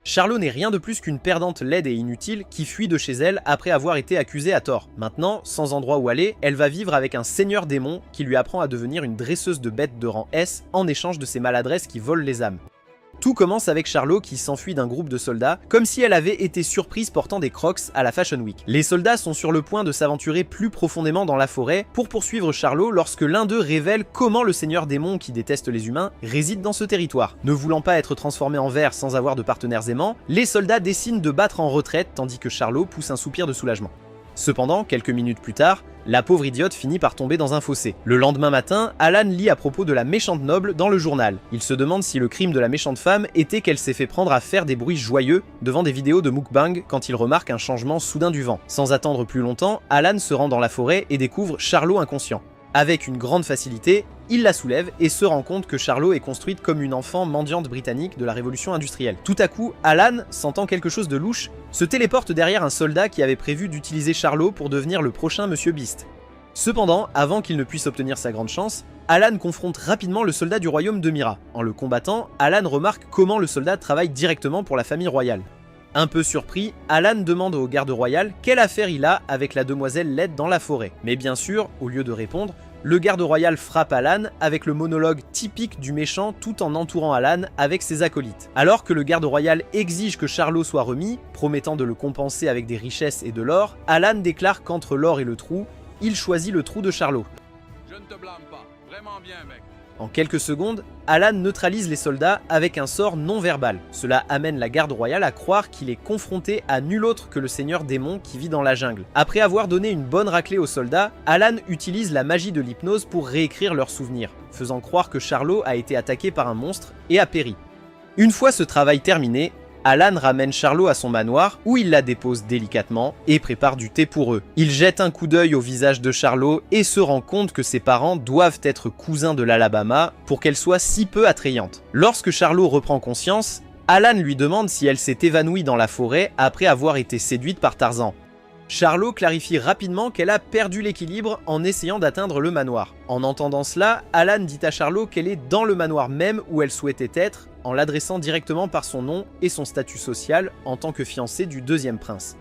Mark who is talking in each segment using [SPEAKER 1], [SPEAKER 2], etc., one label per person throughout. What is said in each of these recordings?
[SPEAKER 1] Charlot n'est rien de plus qu'une perdante laide et inutile qui fuit de chez elle après avoir été accusée à tort. Maintenant, sans endroit où aller, elle va vivre avec un seigneur démon qui lui apprend à devenir une dresseuse de bêtes de rang S en échange de ses maladresses qui volent les âmes. Tout commence avec Charlot qui s'enfuit d'un groupe de soldats, comme si elle avait été surprise portant des Crocs à la Fashion Week. Les soldats sont sur le point de s'aventurer plus profondément dans la forêt pour poursuivre Charlot lorsque l'un d'eux révèle comment le seigneur démon qui déteste les humains réside dans ce territoire. Ne voulant pas être transformé en ver sans avoir de partenaires aimants, les soldats décident de battre en retraite tandis que Charlot pousse un soupir de soulagement. Cependant, quelques minutes plus tard, la pauvre idiote finit par tomber dans un fossé. Le lendemain matin, Alan lit à propos de la méchante noble dans le journal. Il se demande si le crime de la méchante femme était qu'elle s'est fait prendre à faire des bruits joyeux devant des vidéos de mukbang quand il remarque un changement soudain du vent. Sans attendre plus longtemps, Alan se rend dans la forêt et découvre Charlot inconscient. Avec une grande facilité, il la soulève et se rend compte que Charlot est construite comme une enfant mendiante britannique de la révolution industrielle. Tout à coup, Alan, sentant quelque chose de louche, se téléporte derrière un soldat qui avait prévu d'utiliser Charlot pour devenir le prochain Monsieur Beast. Cependant, avant qu'il ne puisse obtenir sa grande chance, Alan confronte rapidement le soldat du royaume de Mira. En le combattant, Alan remarque comment le soldat travaille directement pour la famille royale. Un peu surpris, Alan demande au garde royal quelle affaire il a avec la demoiselle laide dans la forêt. Mais bien sûr, au lieu de répondre, le garde royal frappe Alan avec le monologue typique du méchant tout en entourant Alan avec ses acolytes. Alors que le garde royal exige que Charlot soit remis, promettant de le compenser avec des richesses et de l'or, Alan déclare qu'entre l'or et le trou, il choisit le trou de Charlot.
[SPEAKER 2] Je ne te blâme pas, vraiment bien mec.
[SPEAKER 1] En quelques secondes, Alan neutralise les soldats avec un sort non verbal. Cela amène la garde royale à croire qu'il est confronté à nul autre que le seigneur démon qui vit dans la jungle. Après avoir donné une bonne raclée aux soldats, Alan utilise la magie de l'hypnose pour réécrire leurs souvenirs, faisant croire que Charlot a été attaqué par un monstre et a péri. Une fois ce travail terminé, Alan ramène Charlot à son manoir où il la dépose délicatement et prépare du thé pour eux. Il jette un coup d'œil au visage de Charlot et se rend compte que ses parents doivent être cousins de l'Alabama pour qu'elle soit si peu attrayante. Lorsque Charlot reprend conscience, Alan lui demande si elle s'est évanouie dans la forêt après avoir été séduite par Tarzan. Charlot clarifie rapidement qu'elle a perdu l'équilibre en essayant d'atteindre le manoir. En entendant cela, Alan dit à Charlot qu'elle est dans le manoir même où elle souhaitait être, en l'adressant directement par son nom et son statut social en tant que fiancée du deuxième prince.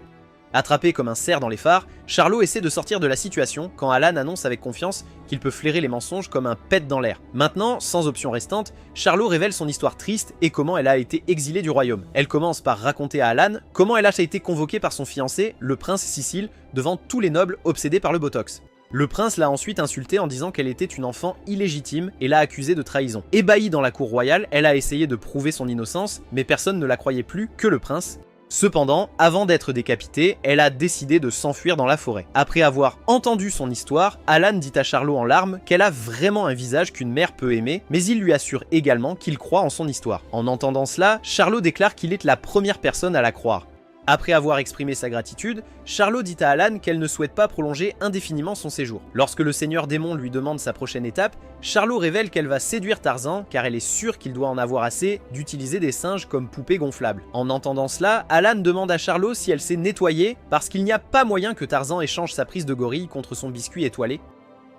[SPEAKER 1] Attrapé comme un cerf dans les phares, Charlot essaie de sortir de la situation quand Alan annonce avec confiance qu'il peut flairer les mensonges comme un pet dans l'air. Maintenant, sans option restante, Charlot révèle son histoire triste et comment elle a été exilée du royaume. Elle commence par raconter à Alan comment elle a été convoquée par son fiancé, le prince Cécile, devant tous les nobles obsédés par le botox. Le prince l'a ensuite insultée en disant qu'elle était une enfant illégitime et l'a accusée de trahison. Ébahie dans la cour royale, elle a essayé de prouver son innocence, mais personne ne la croyait plus que le prince. Cependant, avant d'être décapitée, elle a décidé de s'enfuir dans la forêt. Après avoir entendu son histoire, Alan dit à Charlot en larmes qu'elle a vraiment un visage qu'une mère peut aimer, mais il lui assure également qu'il croit en son histoire. En entendant cela, Charlot déclare qu'il est la première personne à la croire. Après avoir exprimé sa gratitude, Charlot dit à Alan qu'elle ne souhaite pas prolonger indéfiniment son séjour. Lorsque le seigneur démon lui demande sa prochaine étape, Charlot révèle qu'elle va séduire Tarzan car elle est sûre qu'il doit en avoir assez d'utiliser des singes comme poupées gonflables. En entendant cela, Alan demande à Charlot si elle s'est nettoyée parce qu'il n'y a pas moyen que Tarzan échange sa prise de gorille contre son biscuit étoilé.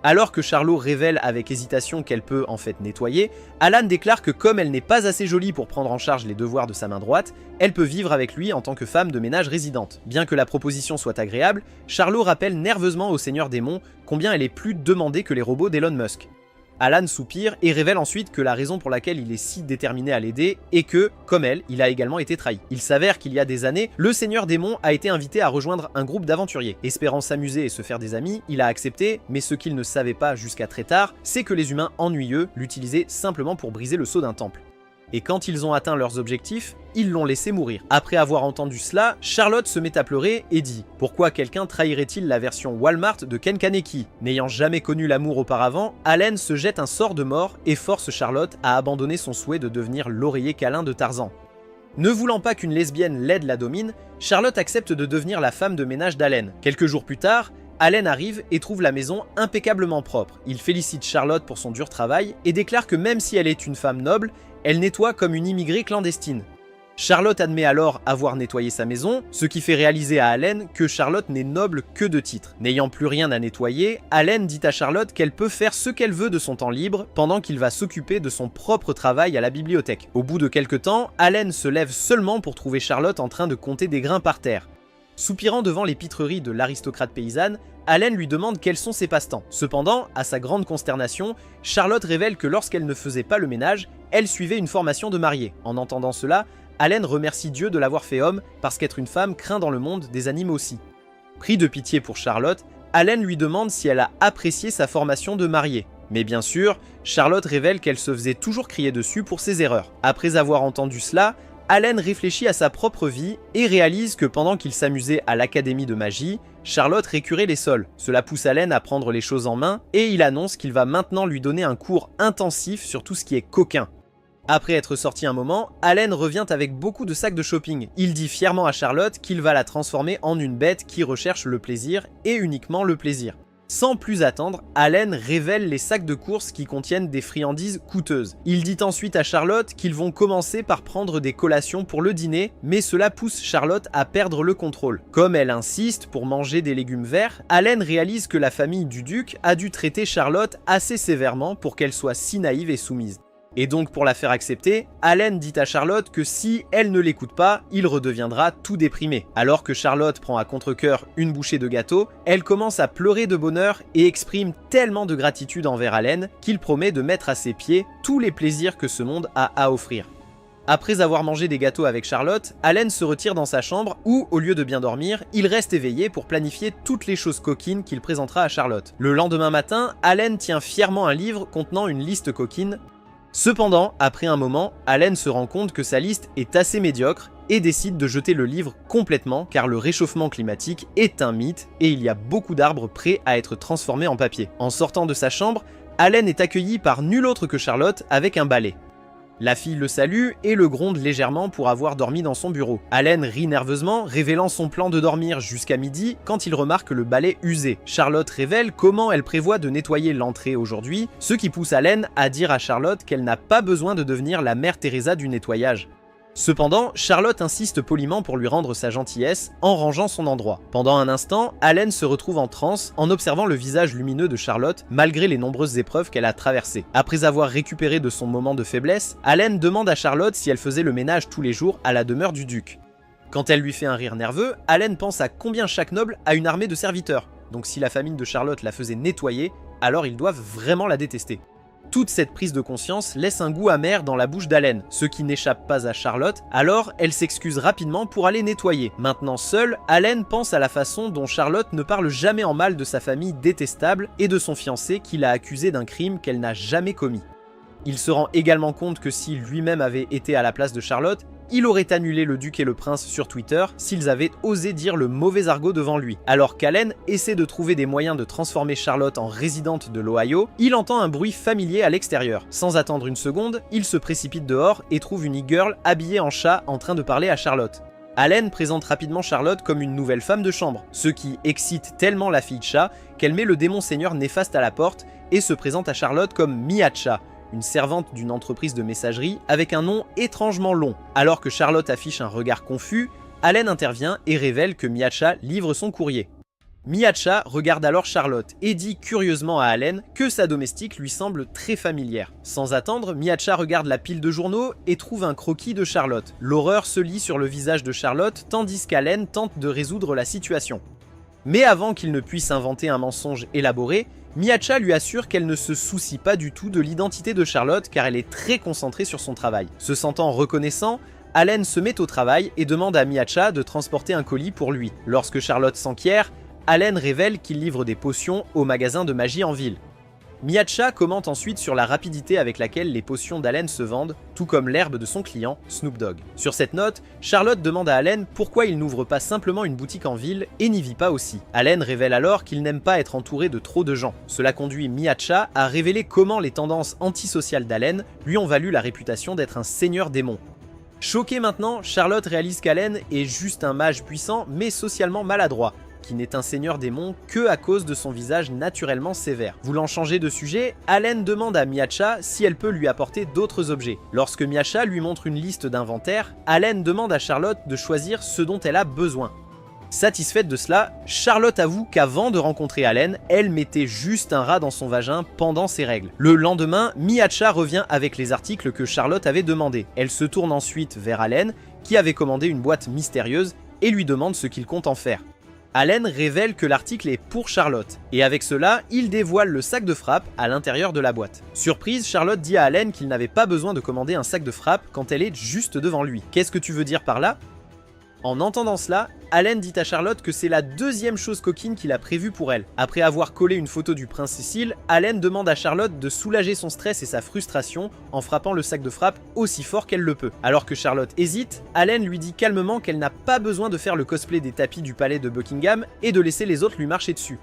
[SPEAKER 1] Alors que Charlot révèle avec hésitation qu'elle peut en fait nettoyer, Alan déclare que comme elle n'est pas assez jolie pour prendre en charge les devoirs de sa main droite, elle peut vivre avec lui en tant que femme de ménage résidente. Bien que la proposition soit agréable, Charlot rappelle nerveusement au seigneur démon combien elle est plus demandée que les robots d'Elon Musk. Alan soupire et révèle ensuite que la raison pour laquelle il est si déterminé à l'aider est que, comme elle, il a également été trahi. Il s'avère qu'il y a des années, le seigneur démon a été invité à rejoindre un groupe d'aventuriers. Espérant s'amuser et se faire des amis, il a accepté, mais ce qu'il ne savait pas jusqu'à très tard, c'est que les humains ennuyeux l'utilisaient simplement pour briser le sceau d'un temple. Et quand ils ont atteint leurs objectifs, ils l'ont laissé mourir. Après avoir entendu cela, Charlotte se met à pleurer et dit « Pourquoi quelqu'un trahirait-il la version Walmart de Ken Kaneki ?» N'ayant jamais connu l'amour auparavant, Allen se jette un sort de mort et force Charlotte à abandonner son souhait de devenir l'oreiller câlin de Tarzan. Ne voulant pas qu'une lesbienne laide la domine, Charlotte accepte de devenir la femme de ménage d'Allen. Quelques jours plus tard, Allen arrive et trouve la maison impeccablement propre. Il félicite Charlotte pour son dur travail et déclare que même si elle est une femme noble, elle nettoie comme une immigrée clandestine. Charlotte admet alors avoir nettoyé sa maison, ce qui fait réaliser à Allen que Charlotte n'est noble que de titre. N'ayant plus rien à nettoyer, Allen dit à Charlotte qu'elle peut faire ce qu'elle veut de son temps libre pendant qu'il va s'occuper de son propre travail à la bibliothèque. Au bout de quelques temps, Allen se lève seulement pour trouver Charlotte en train de compter des grains par terre. Soupirant devant les pitreries de l'aristocrate paysanne, Allen lui demande quels sont ses passe-temps. Cependant, à sa grande consternation, Charlotte révèle que lorsqu'elle ne faisait pas le ménage, elle suivait une formation de mariée. En entendant cela, Allen remercie Dieu de l'avoir fait homme parce qu'être une femme craint dans le monde des animaux aussi. Pris de pitié pour Charlotte, Allen lui demande si elle a apprécié sa formation de mariée. Mais bien sûr, Charlotte révèle qu'elle se faisait toujours crier dessus pour ses erreurs. Après avoir entendu cela, Allen réfléchit à sa propre vie et réalise que pendant qu'il s'amusait à l'académie de magie, Charlotte récurait les sols. Cela pousse Allen à prendre les choses en main et il annonce qu'il va maintenant lui donner un cours intensif sur tout ce qui est coquin. Après être sorti un moment, Allen revient avec beaucoup de sacs de shopping. Il dit fièrement à Charlotte qu'il va la transformer en une bête qui recherche le plaisir et uniquement le plaisir. Sans plus attendre, Allen révèle les sacs de courses qui contiennent des friandises coûteuses. Il dit ensuite à Charlotte qu'ils vont commencer par prendre des collations pour le dîner, mais cela pousse Charlotte à perdre le contrôle. Comme elle insiste pour manger des légumes verts, Allen réalise que la famille du duc a dû traiter Charlotte assez sévèrement pour qu'elle soit si naïve et soumise. Et donc pour la faire accepter, Allen dit à Charlotte que si elle ne l'écoute pas, il redeviendra tout déprimé. Alors que Charlotte prend à contre-cœur une bouchée de gâteau, elle commence à pleurer de bonheur et exprime tellement de gratitude envers Allen qu'il promet de mettre à ses pieds tous les plaisirs que ce monde a à offrir. Après avoir mangé des gâteaux avec Charlotte, Allen se retire dans sa chambre où, au lieu de bien dormir, il reste éveillé pour planifier toutes les choses coquines qu'il présentera à Charlotte. Le lendemain matin, Allen tient fièrement un livre contenant une liste coquine. Cependant, après un moment, Allen se rend compte que sa liste est assez médiocre et décide de jeter le livre complètement car le réchauffement climatique est un mythe et il y a beaucoup d'arbres prêts à être transformés en papier. En sortant de sa chambre, Allen est accueilli par nul autre que Charlotte avec un balai. La fille le salue et le gronde légèrement pour avoir dormi dans son bureau. Allen rit nerveusement, révélant son plan de dormir jusqu'à midi quand il remarque le balai usé. Charlotte révèle comment elle prévoit de nettoyer l'entrée aujourd'hui, ce qui pousse Allen à dire à Charlotte qu'elle n'a pas besoin de devenir la mère Teresa du nettoyage. Cependant, Charlotte insiste poliment pour lui rendre sa gentillesse en rangeant son endroit. Pendant un instant, Allen se retrouve en transe en observant le visage lumineux de Charlotte malgré les nombreuses épreuves qu'elle a traversées. Après avoir récupéré de son moment de faiblesse, Allen demande à Charlotte si elle faisait le ménage tous les jours à la demeure du duc. Quand elle lui fait un rire nerveux, Allen pense à combien chaque noble a une armée de serviteurs. Donc si la famille de Charlotte la faisait nettoyer, alors ils doivent vraiment la détester. Toute cette prise de conscience laisse un goût amer dans la bouche d'Allen, ce qui n'échappe pas à Charlotte, alors elle s'excuse rapidement pour aller nettoyer. Maintenant seule, Allen pense à la façon dont Charlotte ne parle jamais en mal de sa famille détestable et de son fiancé qui l'a accusé d'un crime qu'elle n'a jamais commis. Il se rend également compte que si lui-même avait été à la place de Charlotte, il aurait annulé le duc et le prince sur Twitter s'ils avaient osé dire le mauvais argot devant lui. Alors qu'Allen essaie de trouver des moyens de transformer Charlotte en résidente de l'Ohio, il entend un bruit familier à l'extérieur. Sans attendre une seconde, il se précipite dehors et trouve une e-girl habillée en chat en train de parler à Charlotte. Allen présente rapidement Charlotte comme une nouvelle femme de chambre, ce qui excite tellement la fille chat qu'elle met le démon seigneur néfaste à la porte et se présente à Charlotte comme Miacha, une servante d'une entreprise de messagerie avec un nom étrangement long. Alors que Charlotte affiche un regard confus, Allen intervient et révèle que Miacha livre son courrier. Miacha regarde alors Charlotte et dit curieusement à Allen que sa domestique lui semble très familière. Sans attendre, Miacha regarde la pile de journaux et trouve un croquis de Charlotte. L'horreur se lit sur le visage de Charlotte tandis qu'Allen tente de résoudre la situation. Mais avant qu'il ne puisse inventer un mensonge élaboré, Miacha lui assure qu'elle ne se soucie pas du tout de l'identité de Charlotte car elle est très concentrée sur son travail. Se sentant reconnaissant, Allen se met au travail et demande à Miacha de transporter un colis pour lui. Lorsque Charlotte s'enquiert, Allen révèle qu'il livre des potions au magasin de magie en ville. Miacha commente ensuite sur la rapidité avec laquelle les potions d'Allen se vendent, tout comme l'herbe de son client, Snoop Dogg. Sur cette note, Charlotte demande à Allen pourquoi il n'ouvre pas simplement une boutique en ville et n'y vit pas aussi. Allen révèle alors qu'il n'aime pas être entouré de trop de gens. Cela conduit Miacha à révéler comment les tendances antisociales d'Allen lui ont valu la réputation d'être un seigneur démon. Choquée maintenant, Charlotte réalise qu'Allen est juste un mage puissant mais socialement maladroit. qui n'est un seigneur démon que à cause de son visage naturellement sévère. Voulant changer de sujet, Allen demande à Miacha si elle peut lui apporter d'autres objets. Lorsque Miacha lui montre une liste d'inventaire, Allen demande à Charlotte de choisir ce dont elle a besoin. Satisfaite de cela, Charlotte avoue qu'avant de rencontrer Allen, elle mettait juste un rat dans son vagin pendant ses règles. Le lendemain, Miacha revient avec les articles que Charlotte avait demandés. Elle se tourne ensuite vers Allen, qui avait commandé une boîte mystérieuse, et lui demande ce qu'il compte en faire. Allen révèle que l'article est pour Charlotte, et avec cela, il dévoile le sac de frappe à l'intérieur de la boîte. Surprise, Charlotte dit à Allen qu'il n'avait pas besoin de commander un sac de frappe quand elle est juste devant lui. Qu'est-ce que tu veux dire par là ? En entendant cela, Allen dit à Charlotte que c'est la deuxième chose coquine qu'il a prévue pour elle. Après avoir collé une photo du prince Cécile, Allen demande à Charlotte de soulager son stress et sa frustration en frappant le sac de frappe aussi fort qu'elle le peut. Alors que Charlotte hésite, Allen lui dit calmement qu'elle n'a pas besoin de faire le cosplay des tapis du palais de Buckingham et de laisser les autres lui marcher dessus.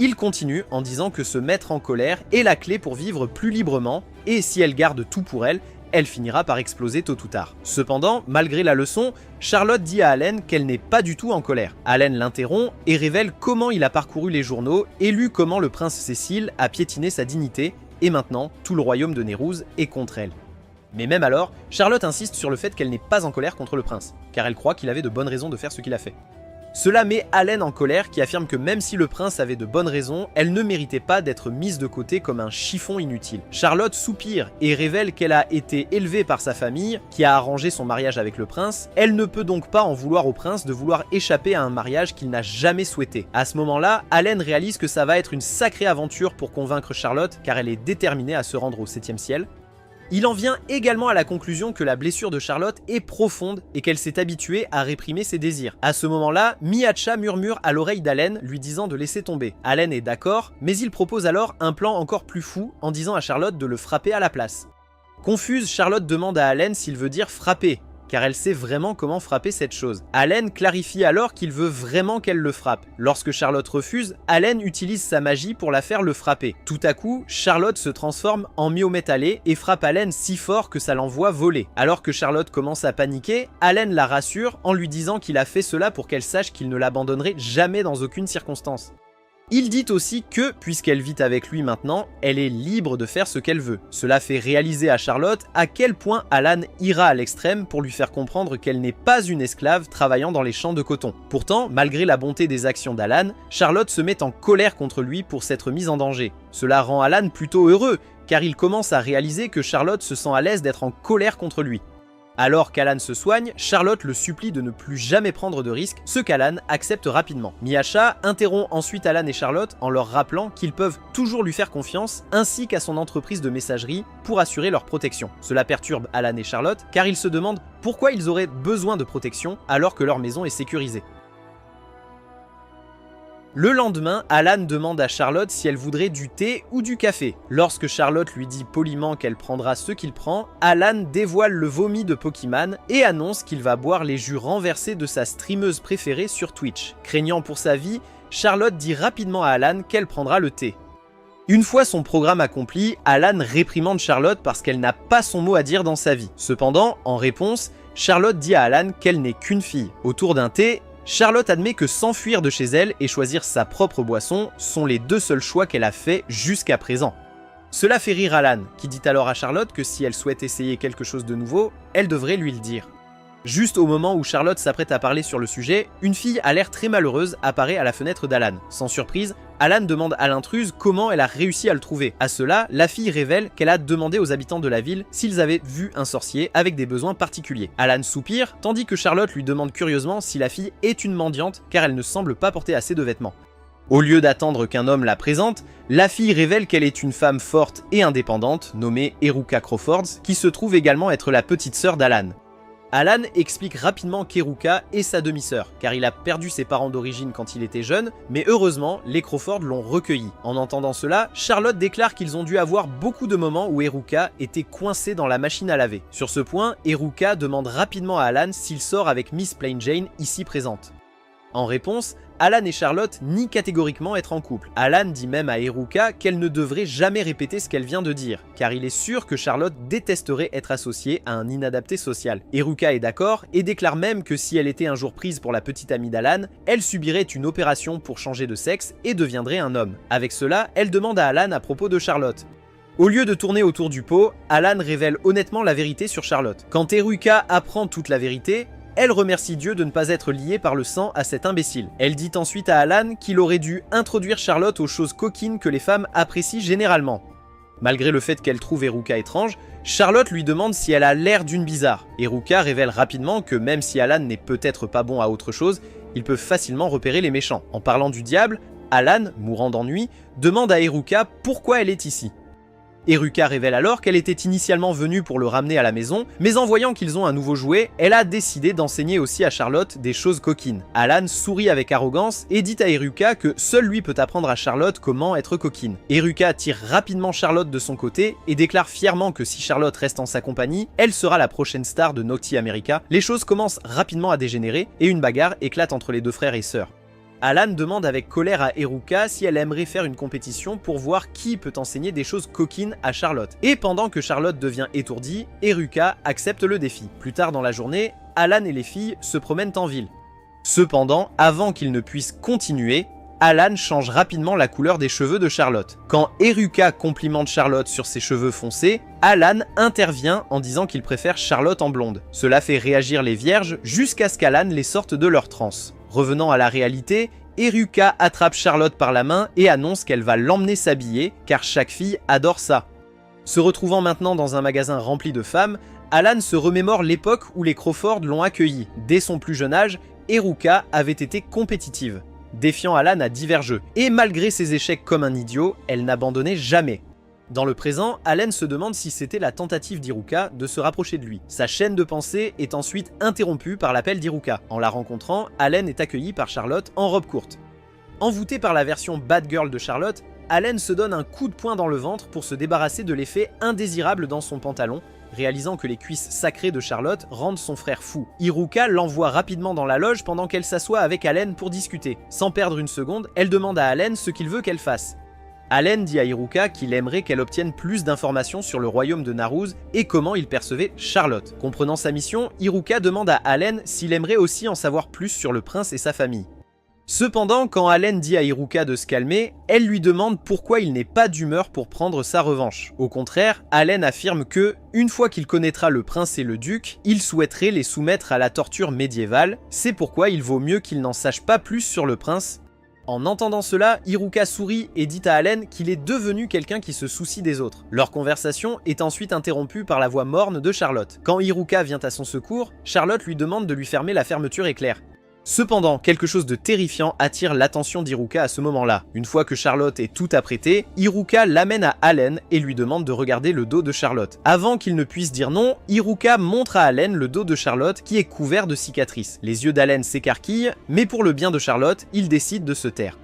[SPEAKER 1] Il continue en disant que se mettre en colère est la clé pour vivre plus librement, et si elle garde tout pour elle, elle finira par exploser tôt ou tard. Cependant, malgré la leçon, Charlotte dit à Allen qu'elle n'est pas du tout en colère. Allen l'interrompt et révèle comment il a parcouru les journaux et lu comment le prince Cécile a piétiné sa dignité, et maintenant, tout le royaume de Nérouz est contre elle. Mais même alors, Charlotte insiste sur le fait qu'elle n'est pas en colère contre le prince, car elle croit qu'il avait de bonnes raisons de faire ce qu'il a fait. Cela met Allen en colère, qui affirme que même si le prince avait de bonnes raisons, elle ne méritait pas d'être mise de côté comme un chiffon inutile. Charlotte soupire et révèle qu'elle a été élevée par sa famille, qui a arrangé son mariage avec le prince. Elle ne peut donc pas en vouloir au prince de vouloir échapper à un mariage qu'il n'a jamais souhaité. À ce moment-là, Allen réalise que ça va être une sacrée aventure pour convaincre Charlotte, car elle est déterminée à se rendre au 7e ciel. Il en vient également à la conclusion que la blessure de Charlotte est profonde et qu'elle s'est habituée à réprimer ses désirs. À ce moment-là, Miacha murmure à l'oreille d'Allen, lui disant de laisser tomber. Allen est d'accord, mais il propose alors un plan encore plus fou en disant à Charlotte de le frapper à la place. Confuse, Charlotte demande à Allen s'il veut dire frapper, car elle sait vraiment comment frapper cette chose. Allen clarifie alors qu'il veut vraiment qu'elle le frappe. Lorsque Charlotte refuse, Allen utilise sa magie pour la faire le frapper. Tout à coup, Charlotte se transforme en myométallée et frappe Allen si fort que ça l'envoie voler. Alors que Charlotte commence à paniquer, Allen la rassure en lui disant qu'il a fait cela pour qu'elle sache qu'il ne l'abandonnerait jamais dans aucune circonstance. Il dit aussi que, puisqu'elle vit avec lui maintenant, elle est libre de faire ce qu'elle veut. Cela fait réaliser à Charlotte à quel point Alan ira à l'extrême pour lui faire comprendre qu'elle n'est pas une esclave travaillant dans les champs de coton. Pourtant, malgré la bonté des actions d'Alan, Charlotte se met en colère contre lui pour s'être mise en danger. Cela rend Alan plutôt heureux, car il commence à réaliser que Charlotte se sent à l'aise d'être en colère contre lui. Alors qu'Alan se soigne, Charlotte le supplie de ne plus jamais prendre de risques, ce qu'Alan accepte rapidement. Miacha interrompt ensuite Alan et Charlotte en leur rappelant qu'ils peuvent toujours lui faire confiance, ainsi qu'à son entreprise de messagerie pour assurer leur protection. Cela perturbe Alan et Charlotte car ils se demandent pourquoi ils auraient besoin de protection alors que leur maison est sécurisée. Le lendemain, Alan demande à Charlotte si elle voudrait du thé ou du café. Lorsque Charlotte lui dit poliment qu'elle prendra ce qu'il prend, Alan dévoile le vomi de Pokémon et annonce qu'il va boire les jus renversés de sa streameuse préférée sur Twitch. Craignant pour sa vie, Charlotte dit rapidement à Alan qu'elle prendra le thé. Une fois son programme accompli, Alan réprimande Charlotte parce qu'elle n'a pas son mot à dire dans sa vie. Cependant, en réponse, Charlotte dit à Alan qu'elle n'est qu'une fille. Autour d'un thé, Charlotte admet que s'enfuir de chez elle et choisir sa propre boisson sont les deux seuls choix qu'elle a fait jusqu'à présent. Cela fait rire Alan, qui dit alors à Charlotte que si elle souhaite essayer quelque chose de nouveau, elle devrait lui le dire. Juste au moment où Charlotte s'apprête à parler sur le sujet, une fille à l'air très malheureuse apparaît à la fenêtre d'Alan. Sans surprise, Alan demande à l'intruse comment elle a réussi à le trouver. À cela, la fille révèle qu'elle a demandé aux habitants de la ville s'ils avaient vu un sorcier avec des besoins particuliers. Alan soupire, tandis que Charlotte lui demande curieusement si la fille est une mendiante car elle ne semble pas porter assez de vêtements. Au lieu d'attendre qu'un homme la présente, la fille révèle qu'elle est une femme forte et indépendante, nommée Eruka Crawfords, qui se trouve également être la petite sœur d'Alan. Alan explique rapidement qu'Eruka est sa demi-sœur, car il a perdu ses parents d'origine quand il était jeune, mais heureusement, les Crawford l'ont recueilli. En entendant cela, Charlotte déclare qu'ils ont dû avoir beaucoup de moments où Eruka était coincée dans la machine à laver. Sur ce point, Eruka demande rapidement à Alan s'il sort avec Miss Plain Jane ici présente. En réponse, Alan et Charlotte nient catégoriquement être en couple. Alan dit même à Eruka qu'elle ne devrait jamais répéter ce qu'elle vient de dire, car il est sûr que Charlotte détesterait être associée à un inadapté social. Eruka est d'accord et déclare même que si elle était un jour prise pour la petite amie d'Alan, elle subirait une opération pour changer de sexe et deviendrait un homme. Avec cela, elle demande à Alan à propos de Charlotte. Au lieu de tourner autour du pot, Alan révèle honnêtement la vérité sur Charlotte. Quand Eruka apprend toute la vérité, elle remercie Dieu de ne pas être liée par le sang à cet imbécile. Elle dit ensuite à Alan qu'il aurait dû introduire Charlotte aux choses coquines que les femmes apprécient généralement. Malgré le fait qu'elle trouve Eruka étrange, Charlotte lui demande si elle a l'air d'une bizarre. Eruka révèle rapidement que même si Alan n'est peut-être pas bon à autre chose, il peut facilement repérer les méchants. En parlant du diable, Alan, mourant d'ennui, demande à Eruka pourquoi elle est ici. Eruka révèle alors qu'elle était initialement venue pour le ramener à la maison, mais en voyant qu'ils ont un nouveau jouet, elle a décidé d'enseigner aussi à Charlotte des choses coquines. Alan sourit avec arrogance et dit à Eruka que seul lui peut apprendre à Charlotte comment être coquine. Eruka tire rapidement Charlotte de son côté et déclare fièrement que si Charlotte reste en sa compagnie, elle sera la prochaine star de Naughty America. Les choses commencent rapidement à dégénérer et une bagarre éclate entre les deux frères et sœurs. Alan demande avec colère à Eruka si elle aimerait faire une compétition pour voir qui peut enseigner des choses coquines à Charlotte. Et pendant que Charlotte devient étourdie, Eruka accepte le défi. Plus tard dans la journée, Alan et les filles se promènent en ville. Cependant, avant qu'ils ne puissent continuer, Alan change rapidement la couleur des cheveux de Charlotte. Quand Eruka complimente Charlotte sur ses cheveux foncés, Alan intervient en disant qu'il préfère Charlotte en blonde. Cela fait réagir les vierges jusqu'à ce qu'Alan les sorte de leur transe. Revenant à la réalité, Eruka attrape Charlotte par la main et annonce qu'elle va l'emmener s'habiller, car chaque fille adore ça. Se retrouvant maintenant dans un magasin rempli de femmes, Alan se remémore l'époque où les Crawford l'ont accueilli. Dès son plus jeune âge, Eruka avait été compétitive, défiant Alan à divers jeux. Et malgré ses échecs comme un idiot, elle n'abandonnait jamais. Dans le présent, Alan se demande si c'était la tentative d'Eruka de se rapprocher de lui. Sa chaîne de pensée est ensuite interrompue par l'appel d'Eruka. En la rencontrant, Alan est accueilli par Charlotte en robe courte. Envoûté par la version bad girl de Charlotte, Alan se donne un coup de poing dans le ventre pour se débarrasser de l'effet indésirable dans son pantalon, réalisant que les cuisses sacrées de Charlotte rendent son frère fou. Eruka l'envoie rapidement dans la loge pendant qu'elle s'assoit avec Alan pour discuter. Sans perdre une seconde, elle demande à Alan ce qu'il veut qu'elle fasse. Alan dit à Eruka qu'il aimerait qu'elle obtienne plus d'informations sur le royaume de Naruz et comment il percevait Charlotte. Comprenant sa mission, Eruka demande à Alan s'il aimerait aussi en savoir plus sur le prince et sa famille. Cependant, quand Alan dit à Eruka de se calmer, elle lui demande pourquoi il n'est pas d'humeur pour prendre sa revanche. Au contraire, Alan affirme que, une fois qu'il connaîtra le prince et le duc, il souhaiterait les soumettre à la torture médiévale, c'est pourquoi il vaut mieux qu'il n'en sache pas plus sur le prince. En entendant cela, Eruka sourit et dit à Alan qu'il est devenu quelqu'un qui se soucie des autres. Leur conversation est ensuite interrompue par la voix morne de Charlotte. Quand Eruka vient à son secours, Charlotte lui demande de lui fermer la fermeture éclair. Cependant, quelque chose de terrifiant attire l'attention d'Eruka à ce moment-là. Une fois que Charlotte est tout apprêtée, Eruka l'amène à Alan et lui demande de regarder le dos de Charlotte. Avant qu'il ne puisse dire non, Eruka montre à Alan le dos de Charlotte qui est couvert de cicatrices. Les yeux d'Alan s'écarquillent, mais pour le bien de Charlotte, il décide de se taire.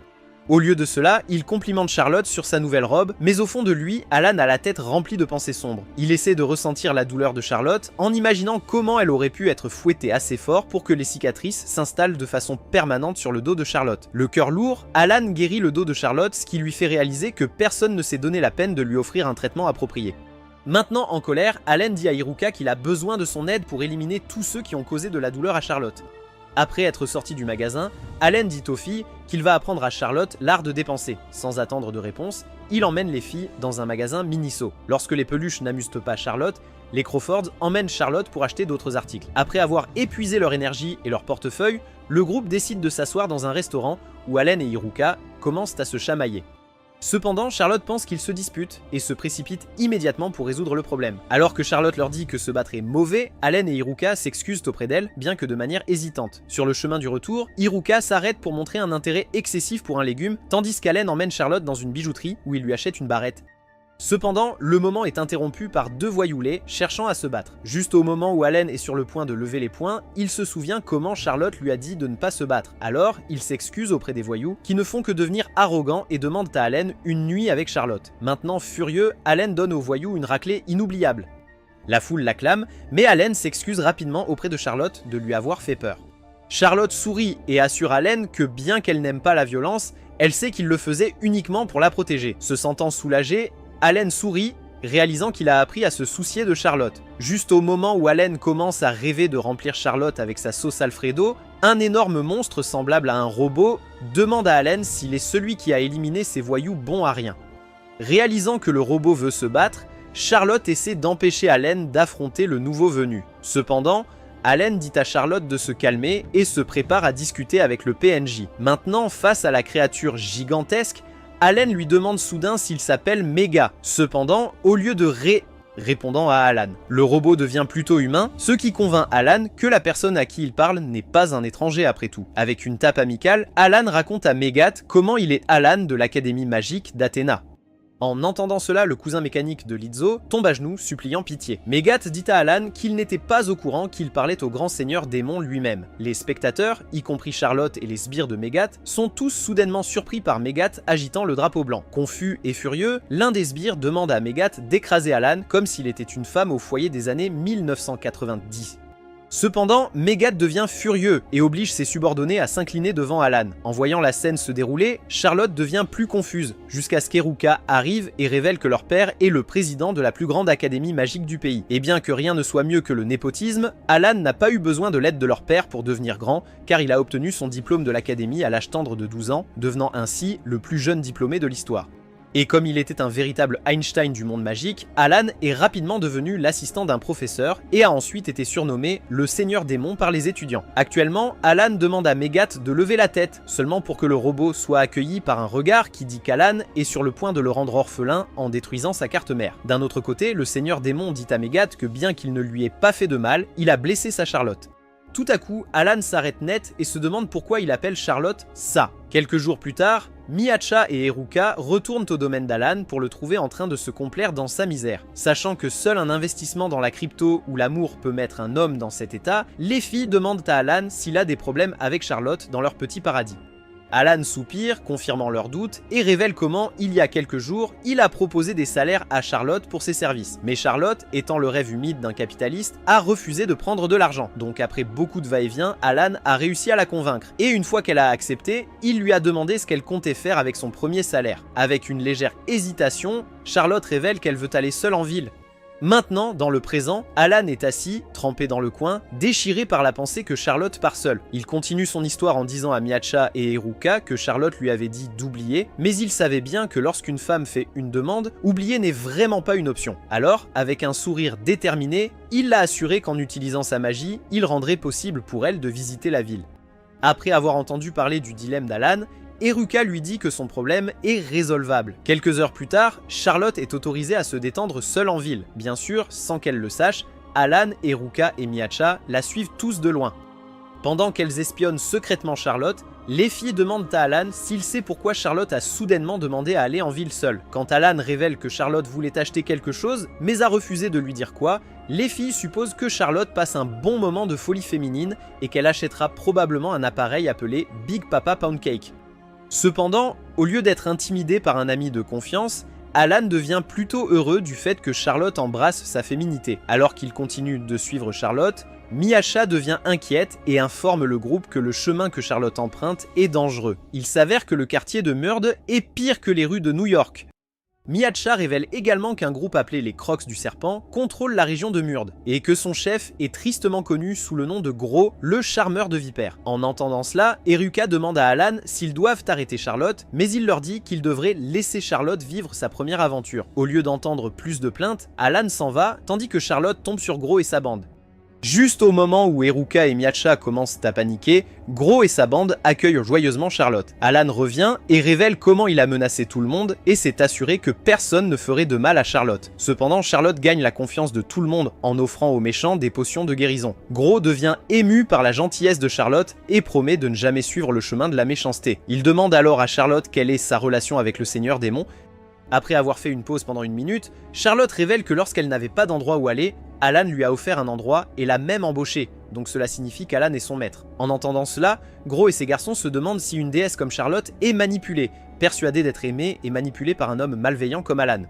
[SPEAKER 1] Au lieu de cela, il complimente Charlotte sur sa nouvelle robe, mais au fond de lui, Alan a la tête remplie de pensées sombres. Il essaie de ressentir la douleur de Charlotte en imaginant comment elle aurait pu être fouettée assez fort pour que les cicatrices s'installent de façon permanente sur le dos de Charlotte. Le cœur lourd, Alan guérit le dos de Charlotte, ce qui lui fait réaliser que personne ne s'est donné la peine de lui offrir un traitement approprié. Maintenant en colère, Alan dit à Eruka qu'il a besoin de son aide pour éliminer tous ceux qui ont causé de la douleur à Charlotte. Après être sorti du magasin, Alan dit aux filles qu'il va apprendre à Charlotte l'art de dépenser. Sans attendre de réponse, il emmène les filles dans un magasin Miniso. Lorsque les peluches n'amusent pas Charlotte, les Crawford emmènent Charlotte pour acheter d'autres articles. Après avoir épuisé leur énergie et leur portefeuille, le groupe décide de s'asseoir dans un restaurant où Alan et Eruka commencent à se chamailler. Cependant, Charlotte pense qu'ils se disputent et se précipite immédiatement pour résoudre le problème. Alors que Charlotte leur dit que se battre est mauvais, Alan et Eruka s'excusent auprès d'elle, bien que de manière hésitante. Sur le chemin du retour, Eruka s'arrête pour montrer un intérêt excessif pour un légume, tandis qu'Alan emmène Charlotte dans une bijouterie où il lui achète une barrette. Cependant, le moment est interrompu par deux voyoulets cherchant à se battre. Juste au moment où Alan est sur le point de lever les poings, il se souvient comment Charlotte lui a dit de ne pas se battre. Alors, il s'excuse auprès des voyous, qui ne font que devenir arrogants et demandent à Alan une nuit avec Charlotte. Maintenant furieux, Alan donne aux voyous une raclée inoubliable. La foule l'acclame, mais Alan s'excuse rapidement auprès de Charlotte de lui avoir fait peur. Charlotte sourit et assure Allen que bien qu'elle n'aime pas la violence, elle sait qu'il le faisait uniquement pour la protéger. Se sentant soulagé, Allen sourit, réalisant qu'il a appris à se soucier de Charlotte. Juste au moment où Allen commence à rêver de remplir Charlotte avec sa sauce Alfredo, un énorme monstre semblable à un robot demande à Allen s'il est celui qui a éliminé ces voyous bons à rien. Réalisant que le robot veut se battre, Charlotte essaie d'empêcher Allen d'affronter le nouveau venu. Cependant, Allen dit à Charlotte de se calmer et se prépare à discuter avec le PNJ. Maintenant, face à la créature gigantesque, Allen lui demande soudain s'il s'appelle Mega. Cependant, au lieu de répondant à Alan, le robot devient plutôt humain, ce qui convainc Alan que la personne à qui il parle n'est pas un étranger après tout. Avec une tape amicale, Alan raconte à Megat comment il est Alan de l'Académie magique d'Athéna. En entendant cela, le cousin mécanique de Lizzo tombe à genoux, suppliant pitié. Megat dit à Alan qu'il n'était pas au courant qu'il parlait au grand seigneur démon lui-même. Les spectateurs, y compris Charlotte et les sbires de Megat, sont tous soudainement surpris par Megat agitant le drapeau blanc. Confus et furieux, l'un des sbires demande à Megat d'écraser Alan comme s'il était une femme au foyer des années 1990. Cependant, Megat devient furieux et oblige ses subordonnés à s'incliner devant Alan. En voyant la scène se dérouler, Charlotte devient plus confuse, jusqu'à ce qu'Eruka arrive et révèle que leur père est le président de la plus grande académie magique du pays. Et bien que rien ne soit mieux que le népotisme, Alan n'a pas eu besoin de l'aide de leur père pour devenir grand, car il a obtenu son diplôme de l'académie à l'âge tendre de 12 ans, devenant ainsi le plus jeune diplômé de l'histoire. Et comme il était un véritable Einstein du monde magique, Alan est rapidement devenu l'assistant d'un professeur et a ensuite été surnommé le Seigneur Démon par les étudiants. Actuellement, Alan demande à Megat de lever la tête, seulement pour que le robot soit accueilli par un regard qui dit qu'Alan est sur le point de le rendre orphelin en détruisant sa carte mère. D'un autre côté, le Seigneur Démon dit à Megat que bien qu'il ne lui ait pas fait de mal, il a blessé sa Charlotte. Tout à coup, Alan s'arrête net et se demande pourquoi il appelle Charlotte ça. Quelques jours plus tard, Miacha et Eruka retournent au domaine d'Alan pour le trouver en train de se complaire dans sa misère. Sachant que seul un investissement dans la crypto ou l'amour peut mettre un homme dans cet état, les filles demandent à Alan s'il a des problèmes avec Charlotte dans leur petit paradis. Alan soupire, confirmant leurs doutes, et révèle comment, il y a quelques jours, il a proposé des salaires à Charlotte pour ses services. Mais Charlotte, étant le rêve humide d'un capitaliste, a refusé de prendre de l'argent. Donc après beaucoup de va-et-vient, Alan a réussi à la convaincre. Et une fois qu'elle a accepté, il lui a demandé ce qu'elle comptait faire avec son premier salaire. Avec une légère hésitation, Charlotte révèle qu'elle veut aller seule en ville. Maintenant, dans le présent, Alan est assis, trempé dans le coin, déchiré par la pensée que Charlotte part seule. Il continue son histoire en disant à Miacha et Eruka que Charlotte lui avait dit d'oublier, mais il savait bien que lorsqu'une femme fait une demande, oublier n'est vraiment pas une option. Alors, avec un sourire déterminé, il l'a assuré qu'en utilisant sa magie, il rendrait possible pour elle de visiter la ville. Après avoir entendu parler du dilemme d'Alan, Eruka lui dit que son problème est résolvable. Quelques heures plus tard, Charlotte est autorisée à se détendre seule en ville. Bien sûr, sans qu'elle le sache, Alan, Eruka et Miacha la suivent tous de loin. Pendant qu'elles espionnent secrètement Charlotte, les filles demandent à Alan s'il sait pourquoi Charlotte a soudainement demandé à aller en ville seule. Quand Alan révèle que Charlotte voulait acheter quelque chose, mais a refusé de lui dire quoi, les filles supposent que Charlotte passe un bon moment de folie féminine et qu'elle achètera probablement un appareil appelé Big Papa Pound Cake. Cependant, au lieu d'être intimidé par un ami de confiance, Alan devient plutôt heureux du fait que Charlotte embrasse sa féminité. Alors qu'il continue de suivre Charlotte, Miacha devient inquiète et informe le groupe que le chemin que Charlotte emprunte est dangereux. Il s'avère que le quartier de Murd est pire que les rues de New York. Miacha révèle également qu'un groupe appelé les Crocs du Serpent contrôle la région de Murd, et que son chef est tristement connu sous le nom de Gros, le charmeur de vipères. En entendant cela, Eruka demande à Alan s'ils doivent arrêter Charlotte, mais il leur dit qu'ils devraient laisser Charlotte vivre sa première aventure. Au lieu d'entendre plus de plaintes, Alan s'en va, tandis que Charlotte tombe sur Gros et sa bande. Juste au moment où Eruka et Miacha commencent à paniquer, Gros et sa bande accueillent joyeusement Charlotte. Alan revient et révèle comment il a menacé tout le monde et s'est assuré que personne ne ferait de mal à Charlotte. Cependant, Charlotte gagne la confiance de tout le monde en offrant aux méchants des potions de guérison. Gros devient ému par la gentillesse de Charlotte et promet de ne jamais suivre le chemin de la méchanceté. Il demande alors à Charlotte quelle est sa relation avec le Seigneur Démon. Après avoir fait une pause pendant 1 minute, Charlotte révèle que lorsqu'elle n'avait pas d'endroit où aller, Alan lui a offert un endroit et l'a même embauché, donc cela signifie qu'Alan est son maître. En entendant cela, Gros et ses garçons se demandent si une déesse comme Charlotte est manipulée, persuadée d'être aimée et manipulée par un homme malveillant comme Alan.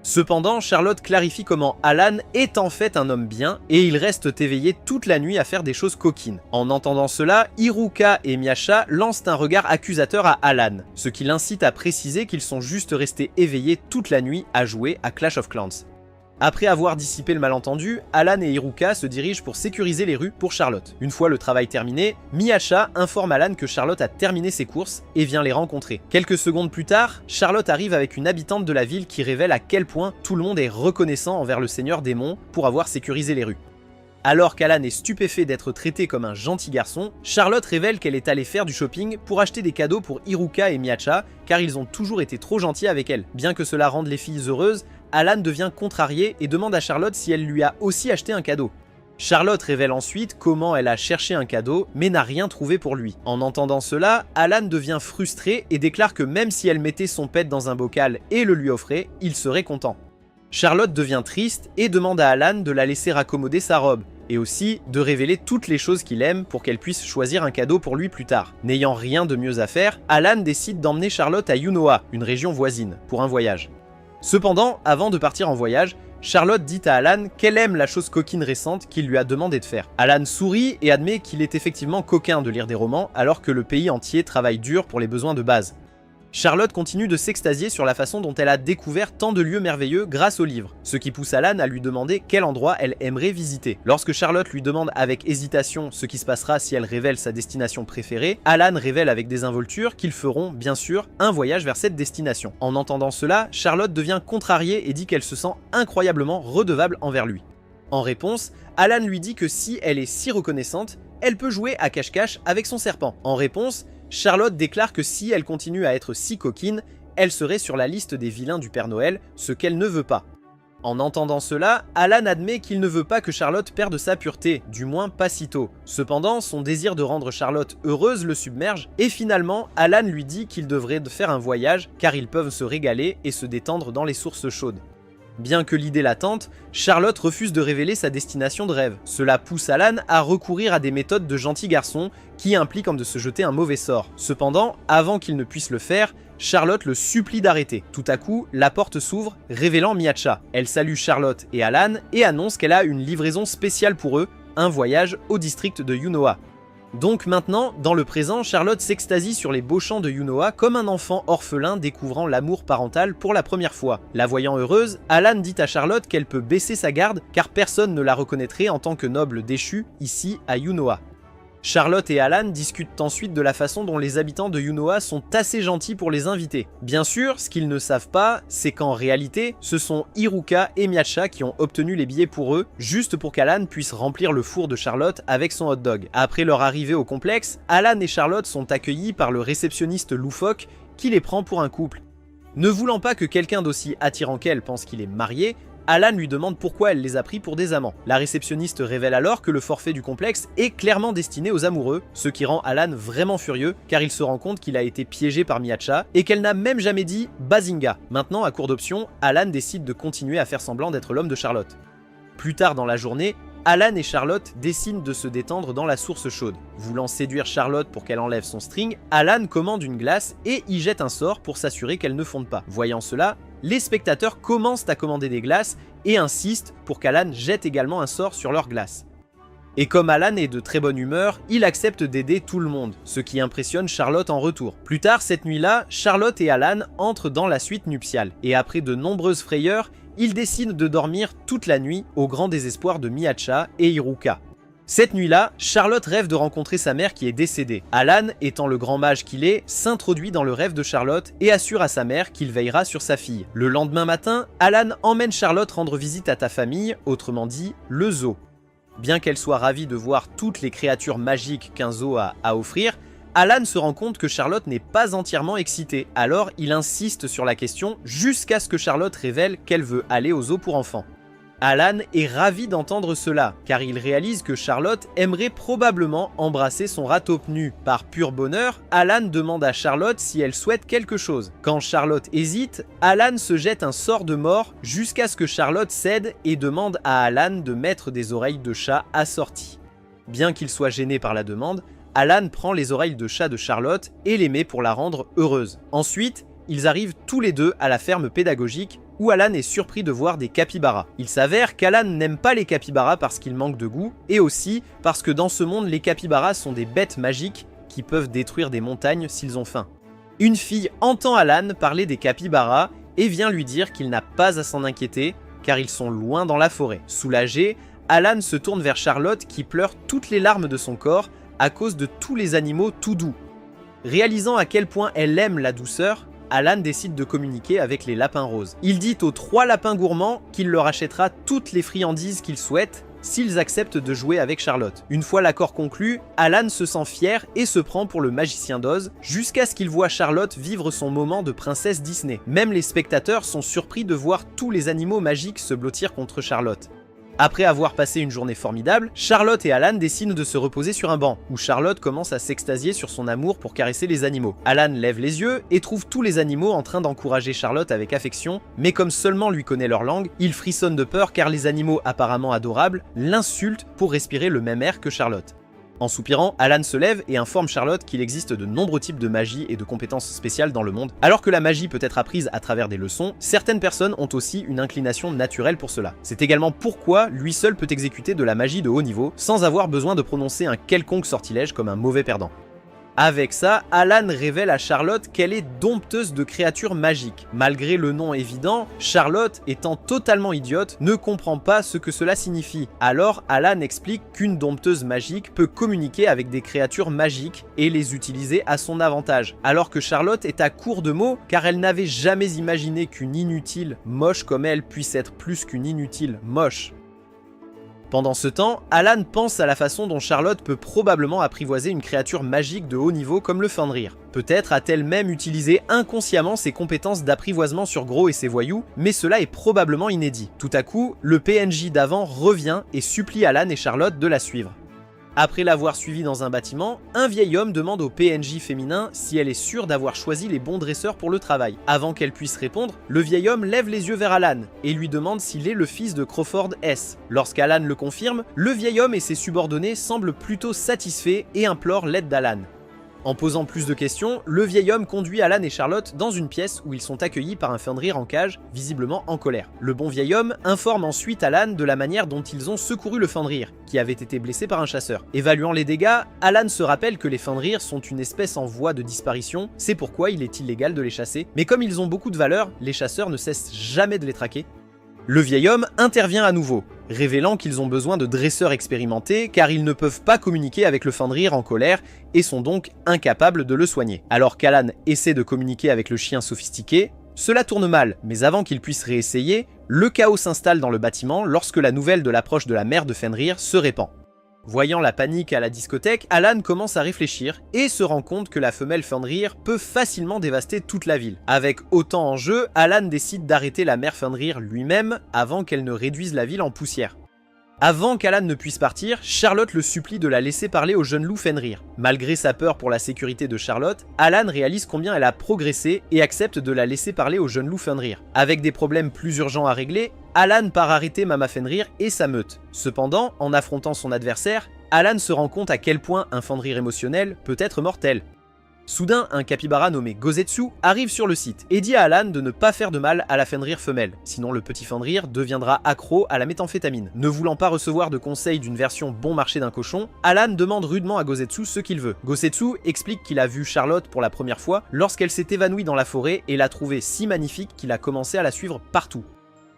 [SPEAKER 1] Cependant, Charlotte clarifie comment Alan est en fait un homme bien et ils restent éveillés toute la nuit à faire des choses coquines. En entendant cela, Iruka et Miasha lancent un regard accusateur à Alan, ce qui l'incite à préciser qu'ils sont juste restés éveillés toute la nuit à jouer à Clash of Clans. Après avoir dissipé le malentendu, Alan et Iruka se dirigent pour sécuriser les rues pour Charlotte. Une fois le travail terminé, Miasha informe Alan que Charlotte a terminé ses courses et vient les rencontrer. Quelques secondes plus tard, Charlotte arrive avec une habitante de la ville qui révèle à quel point tout le monde est reconnaissant envers le Seigneur Démon pour avoir sécurisé les rues. Alors qu'Alan est stupéfait d'être traité comme un gentil garçon, Charlotte révèle qu'elle est allée faire du shopping pour acheter des cadeaux pour Iruka et Miasha car ils ont toujours été trop gentils avec elle. Bien que cela rende les filles heureuses, Alan devient contrarié et demande à Charlotte si elle lui a aussi acheté un cadeau. Charlotte révèle ensuite comment elle a cherché un cadeau mais n'a rien trouvé pour lui. En entendant cela, Alan devient frustré et déclare que même si elle mettait son pet dans un bocal et le lui offrait, il serait content. Charlotte devient triste et demande à Alan de la laisser raccommoder sa robe, et aussi de révéler toutes les choses qu'il aime pour qu'elle puisse choisir un cadeau pour lui plus tard. N'ayant rien de mieux à faire, Alan décide d'emmener Charlotte à Yunoa, une région voisine, pour un voyage. Cependant, avant de partir en voyage, Charlotte dit à Alan qu'elle aime la chose coquine récente qu'il lui a demandé de faire. Alan sourit et admet qu'il est effectivement coquin de lire des romans alors que le pays entier travaille dur pour les besoins de base. Charlotte continue de s'extasier sur la façon dont elle a découvert tant de lieux merveilleux grâce au livre, ce qui pousse Alan à lui demander quel endroit elle aimerait visiter. Lorsque Charlotte lui demande avec hésitation ce qui se passera si elle révèle sa destination préférée, Alan révèle avec désinvolture qu'ils feront, bien sûr, un voyage vers cette destination. En entendant cela, Charlotte devient contrariée et dit qu'elle se sent incroyablement redevable envers lui. En réponse, Alan lui dit que si elle est si reconnaissante, elle peut jouer à cache-cache avec son serpent. En réponse, Charlotte déclare que si elle continue à être si coquine, elle serait sur la liste des vilains du Père Noël, ce qu'elle ne veut pas. En entendant cela, Alan admet qu'il ne veut pas que Charlotte perde sa pureté, du moins pas si tôt. Cependant, son désir de rendre Charlotte heureuse le submerge, et finalement, Alan lui dit qu'il devrait faire un voyage car ils peuvent se régaler et se détendre dans les sources chaudes. Bien que l'idée la tente, Charlotte refuse de révéler sa destination de rêve. Cela pousse Alan à recourir à des méthodes de gentil garçon qui impliquent de se jeter un mauvais sort. Cependant, avant qu'il ne puisse le faire, Charlotte le supplie d'arrêter. Tout à coup, la porte s'ouvre, révélant Miasha. Elle salue Charlotte et Alan et annonce qu'elle a une livraison spéciale pour eux, un voyage au district de Yunoa. Donc maintenant, dans le présent, Charlotte s'extasie sur les beaux champs de Yunoa comme un enfant orphelin découvrant l'amour parental pour la première fois. La voyant heureuse, Alan dit à Charlotte qu'elle peut baisser sa garde car personne ne la reconnaîtrait en tant que noble déchu ici à Yunoa. Charlotte et Alan discutent ensuite de la façon dont les habitants de Yunoa sont assez gentils pour les inviter. Bien sûr, ce qu'ils ne savent pas, c'est qu'en réalité, ce sont Iruka et Miasha qui ont obtenu les billets pour eux, juste pour qu'Alan puisse remplir le four de Charlotte avec son hot dog. Après leur arrivée au complexe, Alan et Charlotte sont accueillis par le réceptionniste loufoque qui les prend pour un couple. Ne voulant pas que quelqu'un d'aussi attirant qu'elle pense qu'il est marié, Alan lui demande pourquoi elle les a pris pour des amants. La réceptionniste révèle alors que le forfait du complexe est clairement destiné aux amoureux, ce qui rend Alan vraiment furieux car il se rend compte qu'il a été piégé par Miasha et qu'elle n'a même jamais dit Bazinga. Maintenant, à court d'options, Alan décide de continuer à faire semblant d'être l'homme de Charlotte. Plus tard dans la journée, Alan et Charlotte décident de se détendre dans la source chaude. Voulant séduire Charlotte pour qu'elle enlève son string, Alan commande une glace et y jette un sort pour s'assurer qu'elle ne fonde pas. Voyant cela, les spectateurs commencent à commander des glaces et insistent pour qu'Alan jette également un sort sur leur glace. Et comme Alan est de très bonne humeur, il accepte d'aider tout le monde, ce qui impressionne Charlotte en retour. Plus tard cette nuit-là, Charlotte et Alan entrent dans la suite nuptiale, et après de nombreuses frayeurs, ils décident de dormir toute la nuit au grand désespoir de Miasha et Iruka. Cette nuit-là, Charlotte rêve de rencontrer sa mère qui est décédée. Alan, étant le grand mage qu'il est, s'introduit dans le rêve de Charlotte et assure à sa mère qu'il veillera sur sa fille. Le lendemain matin, Alan emmène Charlotte rendre visite à ta famille, autrement dit, le zoo. Bien qu'elle soit ravie de voir toutes les créatures magiques qu'un zoo a à offrir, Alan se rend compte que Charlotte n'est pas entièrement excitée, alors il insiste sur la question jusqu'à ce que Charlotte révèle qu'elle veut aller au zoo pour enfants. Alan est ravi d'entendre cela, car il réalise que Charlotte aimerait probablement embrasser son râteau nu. Par pur bonheur, Alan demande à Charlotte si elle souhaite quelque chose. Quand Charlotte hésite, Alan se jette un sort de mort jusqu'à ce que Charlotte cède et demande à Alan de mettre des oreilles de chat assorties. Bien qu'il soit gêné par la demande, Alan prend les oreilles de chat de Charlotte et les met pour la rendre heureuse. Ensuite, ils arrivent tous les deux à la ferme pédagogique où Alan est surpris de voir des capybaras. Il s'avère qu'Alan n'aime pas les capybaras parce qu'ils manquent de goût, et aussi parce que dans ce monde, les capybaras sont des bêtes magiques qui peuvent détruire des montagnes s'ils ont faim. Une fille entend Alan parler des capybaras et vient lui dire qu'il n'a pas à s'en inquiéter, car ils sont loin dans la forêt. Soulagé, Alan se tourne vers Charlotte qui pleure toutes les larmes de son corps à cause de tous les animaux tout doux. Réalisant à quel point elle aime la douceur, Alan décide de communiquer avec les lapins roses. Il dit aux 3 lapins gourmands qu'il leur achètera toutes les friandises qu'ils souhaitent s'ils acceptent de jouer avec Charlotte. Une fois l'accord conclu, Alan se sent fier et se prend pour le magicien d'Oz, jusqu'à ce qu'il voit Charlotte vivre son moment de princesse Disney. Même les spectateurs sont surpris de voir tous les animaux magiques se blottir contre Charlotte. Après avoir passé une journée formidable, Charlotte et Alan décident de se reposer sur un banc, où Charlotte commence à s'extasier sur son amour pour caresser les animaux. Alan lève les yeux et trouve tous les animaux en train d'encourager Charlotte avec affection, mais comme seulement lui connaît leur langue, il frissonne de peur car les animaux apparemment adorables l'insultent pour respirer le même air que Charlotte. En soupirant, Alan se lève et informe Charlotte qu'il existe de nombreux types de magie et de compétences spéciales dans le monde. Alors que la magie peut être apprise à travers des leçons, certaines personnes ont aussi une inclination naturelle pour cela. C'est également pourquoi lui seul peut exécuter de la magie de haut niveau, sans avoir besoin de prononcer un quelconque sortilège comme un mauvais perdant. Avec ça, Alan révèle à Charlotte qu'elle est dompteuse de créatures magiques. Malgré le nom évident, Charlotte, étant totalement idiote, ne comprend pas ce que cela signifie. Alors, Alan explique qu'une dompteuse magique peut communiquer avec des créatures magiques et les utiliser à son avantage. Alors que Charlotte est à court de mots, car elle n'avait jamais imaginé qu'une inutile moche comme elle puisse être plus qu'une inutile moche. Pendant ce temps, Alan pense à la façon dont Charlotte peut probablement apprivoiser une créature magique de haut niveau comme le Fenrir. Peut-être a-t-elle même utilisé inconsciemment ses compétences d'apprivoisement sur Gros et ses voyous, mais cela est probablement inédit. Tout à coup, le PNJ d'avant revient et supplie Alan et Charlotte de la suivre. Après l'avoir suivi dans un bâtiment, un vieil homme demande au PNJ féminin si elle est sûre d'avoir choisi les bons dresseurs pour le travail. Avant qu'elle puisse répondre, le vieil homme lève les yeux vers Alan et lui demande s'il est le fils de Crawford S. Lorsqu'Alan le confirme, le vieil homme et ses subordonnés semblent plutôt satisfaits et implorent l'aide d'Alan. En posant plus de questions, le vieil homme conduit Alan et Charlotte dans une pièce où ils sont accueillis par un Fenrir en cage, visiblement en colère. Le bon vieil homme informe ensuite Alan de la manière dont ils ont secouru le Fenrir, qui avait été blessé par un chasseur. Évaluant les dégâts, Alan se rappelle que les Fenrir sont une espèce en voie de disparition, c'est pourquoi il est illégal de les chasser, mais comme ils ont beaucoup de valeur, les chasseurs ne cessent jamais de les traquer. Le vieil homme intervient à nouveau, révélant qu'ils ont besoin de dresseurs expérimentés car ils ne peuvent pas communiquer avec le Fenrir en colère et sont donc incapables de le soigner. Alors qu'Alan essaie de communiquer avec le chien sophistiqué, cela tourne mal, mais avant qu'il puisse réessayer, le chaos s'installe dans le bâtiment lorsque la nouvelle de l'approche de la mère de Fenrir se répand. Voyant la panique à la discothèque, Alan commence à réfléchir et se rend compte que la femelle Fenrir peut facilement dévaster toute la ville. Avec autant en jeu, Alan décide d'arrêter la mère Fenrir lui-même avant qu'elle ne réduise la ville en poussière. Avant qu'Alan ne puisse partir, Charlotte le supplie de la laisser parler au jeune loup Fenrir. Malgré sa peur pour la sécurité de Charlotte, Alan réalise combien elle a progressé et accepte de la laisser parler au jeune loup Fenrir. Avec des problèmes plus urgents à régler, Alan part arrêter Mama Fenrir et sa meute. Cependant, en affrontant son adversaire, Alan se rend compte à quel point un Fenrir émotionnel peut être mortel. Soudain, un capybara nommé Gozetsu arrive sur le site et dit à Alan de ne pas faire de mal à la Fenrir femelle, sinon le petit Fenrir deviendra accro à la méthamphétamine. Ne voulant pas recevoir de conseils d'une version bon marché d'un cochon, Alan demande rudement à Gozetsu ce qu'il veut. Gozetsu explique qu'il a vu Charlotte pour la première fois lorsqu'elle s'est évanouie dans la forêt et l'a trouvée si magnifique qu'il a commencé à la suivre partout.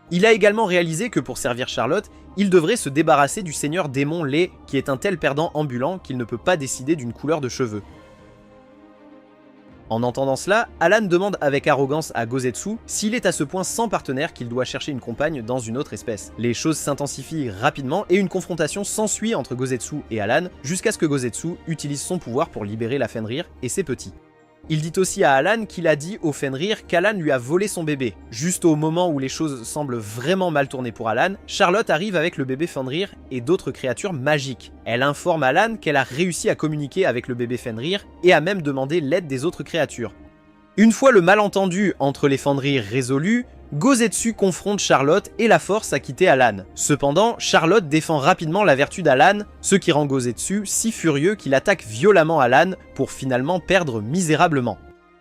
[SPEAKER 1] Il a également réalisé que pour servir Charlotte, il devrait se débarrasser du seigneur démon Lé, qui est un tel perdant ambulant qu'il ne peut pas décider d'une couleur de cheveux. En entendant cela, Alan demande avec arrogance à Gozetsu s'il est à ce point sans partenaire qu'il doit chercher une compagne dans une autre espèce. Les choses s'intensifient rapidement et une confrontation s'ensuit entre Gozetsu et Alan jusqu'à ce que Gozetsu utilise son pouvoir pour libérer la Fenrir et ses petits. Il dit aussi à Alan qu'il a dit au Fenrir qu'Alan lui a volé son bébé. Juste au moment où les choses semblent vraiment mal tourner pour Alan, Charlotte arrive avec le bébé Fenrir et d'autres créatures magiques. Elle informe Alan qu'elle a réussi à communiquer avec le bébé Fenrir et a même demandé l'aide des autres créatures. Une fois le malentendu entre les Fenrir résolu, Gozetsu confronte Charlotte et la force à quitter Alan. Cependant, Charlotte défend rapidement la vertu d'Alan, ce qui rend Gozetsu si furieux qu'il attaque violemment Alan pour finalement perdre misérablement.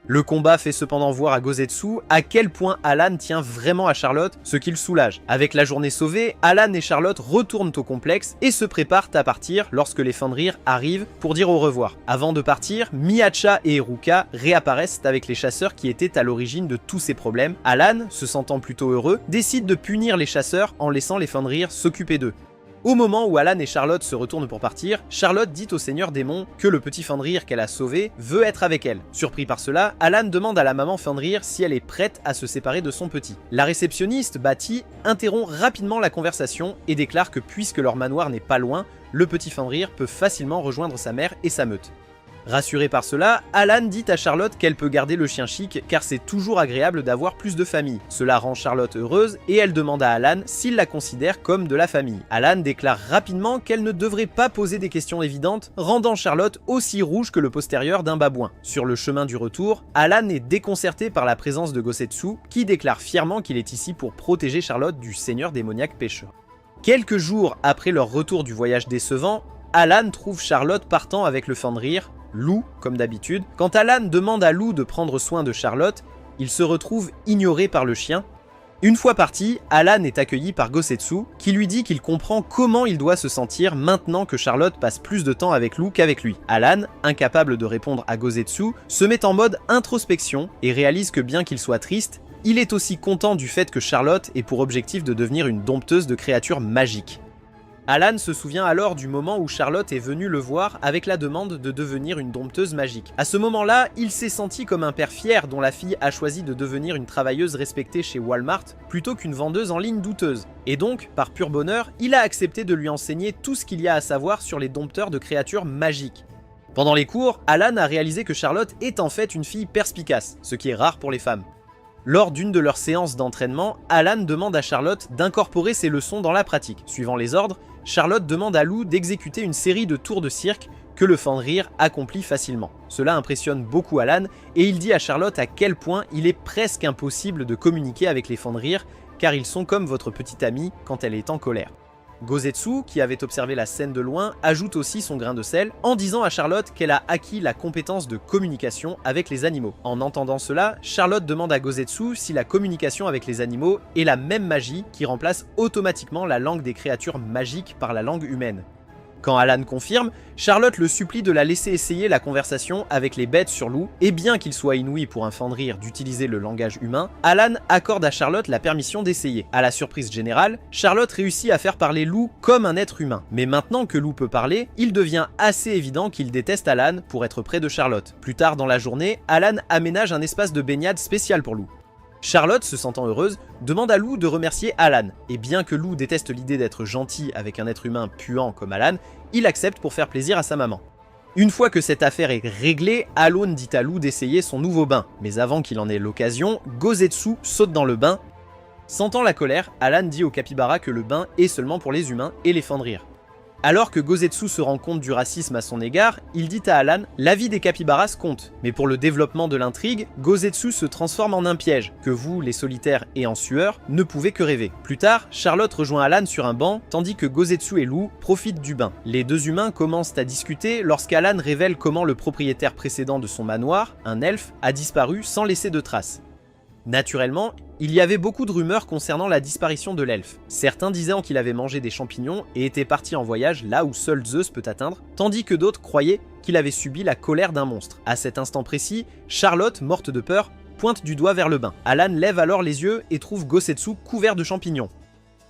[SPEAKER 1] Le combat fait cependant voir à Gozetsu à quel point Alan tient vraiment à Charlotte, ce qui le soulage. Avec la journée sauvée, Alan et Charlotte retournent au complexe et se préparent à partir lorsque les Fenrir arrivent pour dire au revoir. Avant de partir, Miacha et Eruka réapparaissent avec les chasseurs qui étaient à l'origine de tous ces problèmes. Alan, se sentant plutôt heureux, décide de punir les chasseurs en laissant les Fenrir s'occuper d'eux. Au moment où Alan et Charlotte se retournent pour partir, Charlotte dit au Seigneur Démon que le petit Fenrir qu'elle a sauvé veut être avec elle. Surpris par cela, Alan demande à la maman Fenrir si elle est prête à se séparer de son petit. La réceptionniste, Batty, interrompt rapidement la conversation et déclare que puisque leur manoir n'est pas loin, le petit Fenrir peut facilement rejoindre sa mère et sa meute. Rassuré par cela, Alan dit à Charlotte qu'elle peut garder le chien chic car c'est toujours agréable d'avoir plus de famille. Cela rend Charlotte heureuse et elle demande à Alan s'il la considère comme de la famille. Alan déclare rapidement qu'elle ne devrait pas poser des questions évidentes, rendant Charlotte aussi rouge que le postérieur d'un babouin. Sur le chemin du retour, Alan est déconcerté par la présence de Gosetsu qui déclare fièrement qu'il est ici pour protéger Charlotte du seigneur démoniaque pêcheur. Quelques jours après leur retour du voyage décevant, Alan trouve Charlotte partant avec le Fenrir, Lou, comme d'habitude. Quand Alan demande à Lou de prendre soin de Charlotte, il se retrouve ignoré par le chien. Une fois parti, Alan est accueilli par Gosetsu, qui lui dit qu'il comprend comment il doit se sentir maintenant que Charlotte passe plus de temps avec Lou qu'avec lui. Alan, incapable de répondre à Gosetsu, se met en mode introspection et réalise que bien qu'il soit triste, il est aussi content du fait que Charlotte ait pour objectif de devenir une dompteuse de créatures magiques. Alan se souvient alors du moment où Charlotte est venue le voir avec la demande de devenir une dompteuse magique. À ce moment-là, il s'est senti comme un père fier dont la fille a choisi de devenir une travailleuse respectée chez Walmart plutôt qu'une vendeuse en ligne douteuse. Et donc, par pur bonheur, il a accepté de lui enseigner tout ce qu'il y a à savoir sur les dompteurs de créatures magiques. Pendant les cours, Alan a réalisé que Charlotte est en fait une fille perspicace, ce qui est rare pour les femmes. Lors d'une de leurs séances d'entraînement, Alan demande à Charlotte d'incorporer ses leçons dans la pratique. Suivant les ordres, Charlotte demande à Lou d'exécuter une série de tours de cirque que le Fenrir accomplit facilement. Cela impressionne beaucoup Alan et il dit à Charlotte à quel point il est presque impossible de communiquer avec les Fenrir car ils sont comme votre petite amie quand elle est en colère. Gosetsu, qui avait observé la scène de loin, ajoute aussi son grain de sel en disant à Charlotte qu'elle a acquis la compétence de communication avec les animaux. En entendant cela, Charlotte demande à Gosetsu si la communication avec les animaux est la même magie qui remplace automatiquement la langue des créatures magiques par la langue humaine. Quand Alan confirme, Charlotte le supplie de la laisser essayer la conversation avec les bêtes sur Lou, et bien qu'il soit inouï pour un Fenrir d'utiliser le langage humain, Alan accorde à Charlotte la permission d'essayer. À la surprise générale, Charlotte réussit à faire parler Lou comme un être humain. Mais maintenant que Lou peut parler, il devient assez évident qu'il déteste Alan pour être près de Charlotte. Plus tard dans la journée, Alan aménage un espace de baignade spécial pour Lou. Charlotte, se sentant heureuse, demande à Lou de remercier Alan, et bien que Lou déteste l'idée d'être gentil avec un être humain puant comme Alan, il accepte pour faire plaisir à sa maman. Une fois que cette affaire est réglée, Alone dit à Lou d'essayer son nouveau bain, mais avant qu'il en ait l'occasion, Gosetsu saute dans le bain. Sentant la colère, Alan dit au capybara que le bain est seulement pour les humains et les Fenrir. Alors que Gosetsu se rend compte du racisme à son égard, il dit à Alan « La vie des capybaras compte, mais pour le développement de l'intrigue, Gosetsu se transforme en un piège, que vous, les solitaires et en sueur, ne pouvez que rêver. » Plus tard, Charlotte rejoint Alan sur un banc, tandis que Gosetsu et Lou profitent du bain. Les deux humains commencent à discuter lorsqu'Alan révèle comment le propriétaire précédent de son manoir, un elfe, a disparu sans laisser de traces. Naturellement, il y avait beaucoup de rumeurs concernant la disparition de l'elfe. Certains disaient qu'il avait mangé des champignons et était parti en voyage là où seul Zeus peut atteindre, tandis que d'autres croyaient qu'il avait subi la colère d'un monstre. À cet instant précis, Charlotte, morte de peur, pointe du doigt vers le bain. Alan lève alors les yeux et trouve Gosetsu couvert de champignons.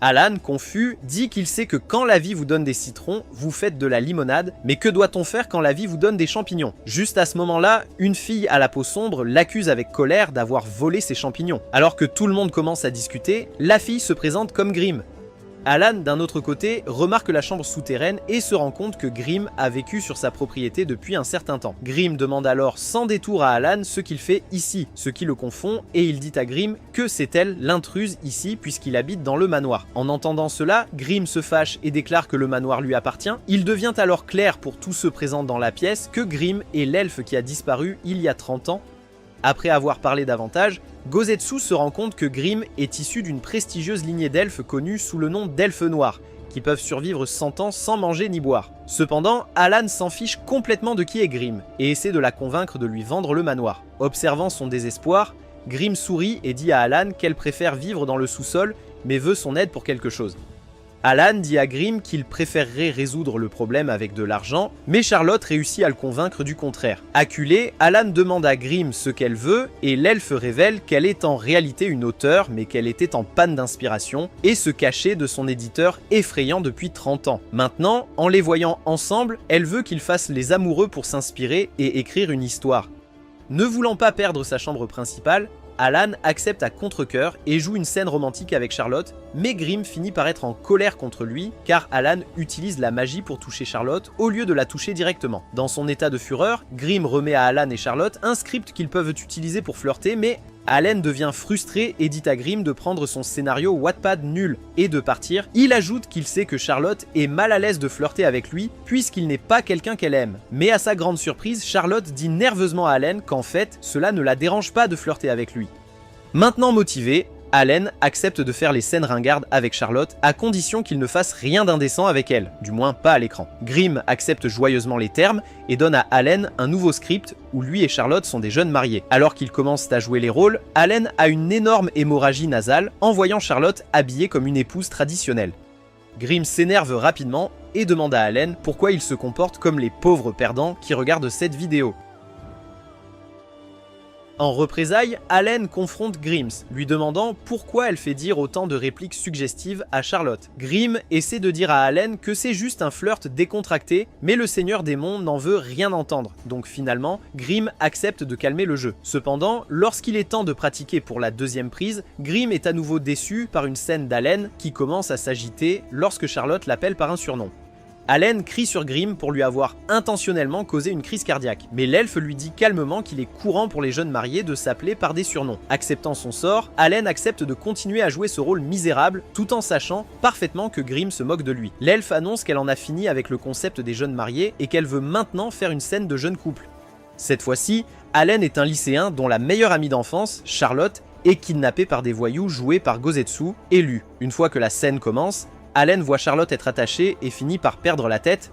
[SPEAKER 1] Alan, confus, dit qu'il sait que quand la vie vous donne des citrons, vous faites de la limonade, mais que doit-on faire quand la vie vous donne des champignons? Juste à ce moment-là, une fille à la peau sombre l'accuse avec colère d'avoir volé ses champignons. Alors que tout le monde commence à discuter, la fille se présente comme Grimm. Alan, d'un autre côté, remarque la chambre souterraine et se rend compte que Grimm a vécu sur sa propriété depuis un certain temps. Grimm demande alors sans détour à Alan ce qu'il fait ici, ce qui le confond, et il dit à Grimm que c'est elle l'intruse ici puisqu'il habite dans le manoir. En entendant cela, Grimm se fâche et déclare que le manoir lui appartient. Il devient alors clair pour tous ceux présents dans la pièce que Grimm est l'elfe qui a disparu il y a 30 ans. Après avoir parlé davantage, Gosetsu se rend compte que Grimm est issu d'une prestigieuse lignée d'elfes connue sous le nom d'elfes noirs, qui peuvent survivre 100 ans sans manger ni boire. Cependant, Alan s'en fiche complètement de qui est Grim et essaie de la convaincre de lui vendre le manoir. Observant son désespoir, Grim sourit et dit à Alan qu'elle préfère vivre dans le sous-sol mais veut son aide pour quelque chose. Alan dit à Grim qu'il préférerait résoudre le problème avec de l'argent, mais Charlotte réussit à le convaincre du contraire. Acculé, Alan demande à Grim ce qu'elle veut, et l'elfe révèle qu'elle est en réalité une auteure, mais qu'elle était en panne d'inspiration, et se cachait de son éditeur effrayant depuis 30 ans. Maintenant, en les voyant ensemble, elle veut qu'ils fassent les amoureux pour s'inspirer et écrire une histoire. Ne voulant pas perdre sa chambre principale, Alan accepte à contre-cœur et joue une scène romantique avec Charlotte, mais Grim finit par être en colère contre lui car Alan utilise la magie pour toucher Charlotte au lieu de la toucher directement. Dans son état de fureur, Grim remet à Alan et Charlotte un script qu'ils peuvent utiliser pour flirter, mais Alan devient frustré et dit à Grim de prendre son scénario Wattpad nul et de partir. Il ajoute qu'il sait que Charlotte est mal à l'aise de flirter avec lui puisqu'il n'est pas quelqu'un qu'elle aime. Mais à sa grande surprise, Charlotte dit nerveusement à Alan qu'en fait, cela ne la dérange pas de flirter avec lui. Maintenant motivé, Alan accepte de faire les scènes ringardes avec Charlotte à condition qu'il ne fasse rien d'indécent avec elle, du moins pas à l'écran. Grim accepte joyeusement les termes et donne à Alan un nouveau script où lui et Charlotte sont des jeunes mariés. Alors qu'ils commencent à jouer les rôles, Alan a une énorme hémorragie nasale en voyant Charlotte habillée comme une épouse traditionnelle. Grim s'énerve rapidement et demande à Alan pourquoi il se comporte comme les pauvres perdants qui regardent cette vidéo. En représailles, Alan confronte Grims, lui demandant pourquoi elle fait dire autant de répliques suggestives à Charlotte. Grim essaie de dire à Alan que c'est juste un flirt décontracté, mais le Seigneur Démon n'en veut rien entendre, donc finalement, Grim accepte de calmer le jeu. Cependant, lorsqu'il est temps de pratiquer pour la deuxième prise, Grim est à nouveau déçu par une scène d'Alan qui commence à s'agiter lorsque Charlotte l'appelle par un surnom. Alan crie sur Grim pour lui avoir intentionnellement causé une crise cardiaque, mais l'elfe lui dit calmement qu'il est courant pour les jeunes mariés de s'appeler par des surnoms. Acceptant son sort, Alan accepte de continuer à jouer ce rôle misérable tout en sachant parfaitement que Grim se moque de lui. L'elfe annonce qu'elle en a fini avec le concept des jeunes mariés et qu'elle veut maintenant faire une scène de jeune couple. Cette fois-ci, Alan est un lycéen dont la meilleure amie d'enfance, Charlotte, est kidnappée par des voyous joués par Gozetsu, élu. Une fois que la scène commence, Alan voit Charlotte être attachée et finit par perdre la tête.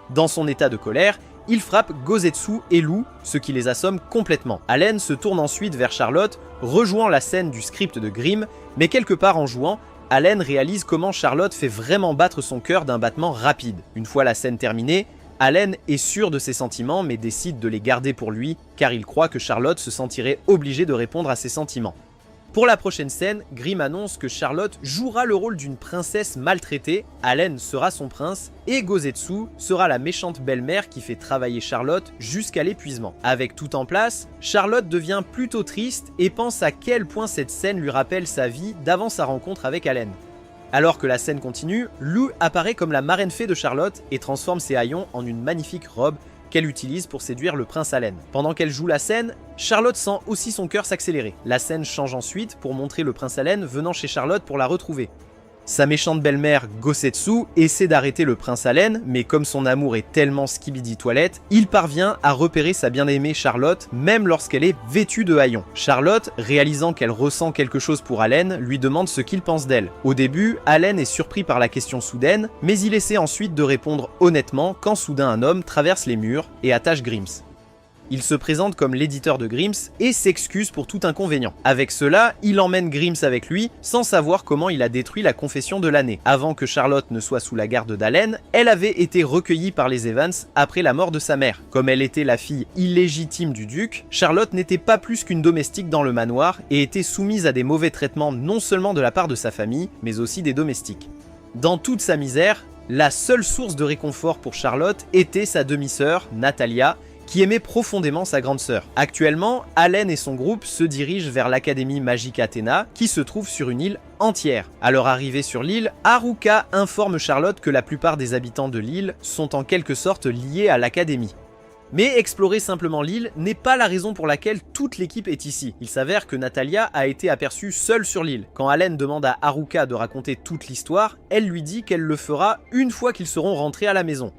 [SPEAKER 1] Dans son état de colère, il frappe Gozetsu et Lou, ce qui les assomme complètement. Alan se tourne ensuite vers Charlotte, rejouant la scène du script de Grim, mais quelque part en jouant, Alan réalise comment Charlotte fait vraiment battre son cœur d'un battement rapide. Une fois la scène terminée, Alan est sûr de ses sentiments mais décide de les garder pour lui car il croit que Charlotte se sentirait obligée de répondre à ses sentiments. Pour la prochaine scène, Grim annonce que Charlotte jouera le rôle d'une princesse maltraitée, Alan sera son prince, et Gozetsu sera la méchante belle-mère qui fait travailler Charlotte jusqu'à l'épuisement. Avec tout en place, Charlotte devient plutôt triste et pense à quel point cette scène lui rappelle sa vie d'avant sa rencontre avec Alan. Alors que la scène continue, Lou apparaît comme la marraine fée de Charlotte et transforme ses haillons en une magnifique robe qu'elle utilise pour séduire le prince Alan. Pendant qu'elle joue la scène, Charlotte sent aussi son cœur s'accélérer. La scène change ensuite pour montrer le prince Alan venant chez Charlotte pour la retrouver. Sa méchante belle-mère Gosetsu essaie d'arrêter le prince Alan, mais comme son amour est tellement skibidi toilette, il parvient à repérer sa bien-aimée Charlotte, même lorsqu'elle est vêtue de haillons. Charlotte, réalisant qu'elle ressent quelque chose pour Alan, lui demande ce qu'il pense d'elle. Au début, Alan est surpris par la question soudaine, mais il essaie ensuite de répondre honnêtement quand soudain un homme traverse les murs et attache Grims. Il se présente comme l'éditeur de Grims et s'excuse pour tout inconvénient. Avec cela, il emmène Grims avec lui sans savoir comment il a détruit la confession de l'année. Avant que Charlotte ne soit sous la garde d'Alan, elle avait été recueillie par les Evans après la mort de sa mère. Comme elle était la fille illégitime du duc, Charlotte n'était pas plus qu'une domestique dans le manoir et était soumise à des mauvais traitements non seulement de la part de sa famille, mais aussi des domestiques. Dans toute sa misère, la seule source de réconfort pour Charlotte était sa demi-sœur, Natalia, qui aimait profondément sa grande sœur. Actuellement, Alan et son groupe se dirigent vers l'Académie Magique Athéna, qui se trouve sur une île entière. À leur arrivée sur l'île, Haruka informe Charlotte que la plupart des habitants de l'île sont en quelque sorte liés à l'Académie. Mais explorer simplement l'île n'est pas la raison pour laquelle toute l'équipe est ici. Il s'avère que Natalia a été aperçue seule sur l'île. Quand Alan demande à Haruka de raconter toute l'histoire, elle lui dit qu'elle le fera une fois qu'ils seront rentrés à la maison.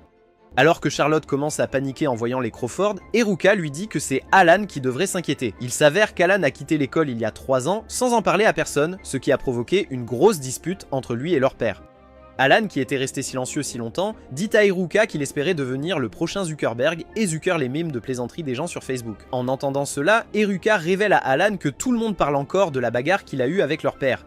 [SPEAKER 1] Alors que Charlotte commence à paniquer en voyant les Crawford, Haruka lui dit que c'est Alan qui devrait s'inquiéter. Il s'avère qu'Alan a quitté l'école il y a 3 ans sans en parler à personne, ce qui a provoqué une grosse dispute entre lui et leur père. Alan, qui était resté silencieux si longtemps, dit à Iruka qu'il espérait devenir le prochain Zuckerberg et Zucker les mimes de plaisanterie des gens sur Facebook. En entendant cela, Iruka révèle à Alan que tout le monde parle encore de la bagarre qu'il a eue avec leur père.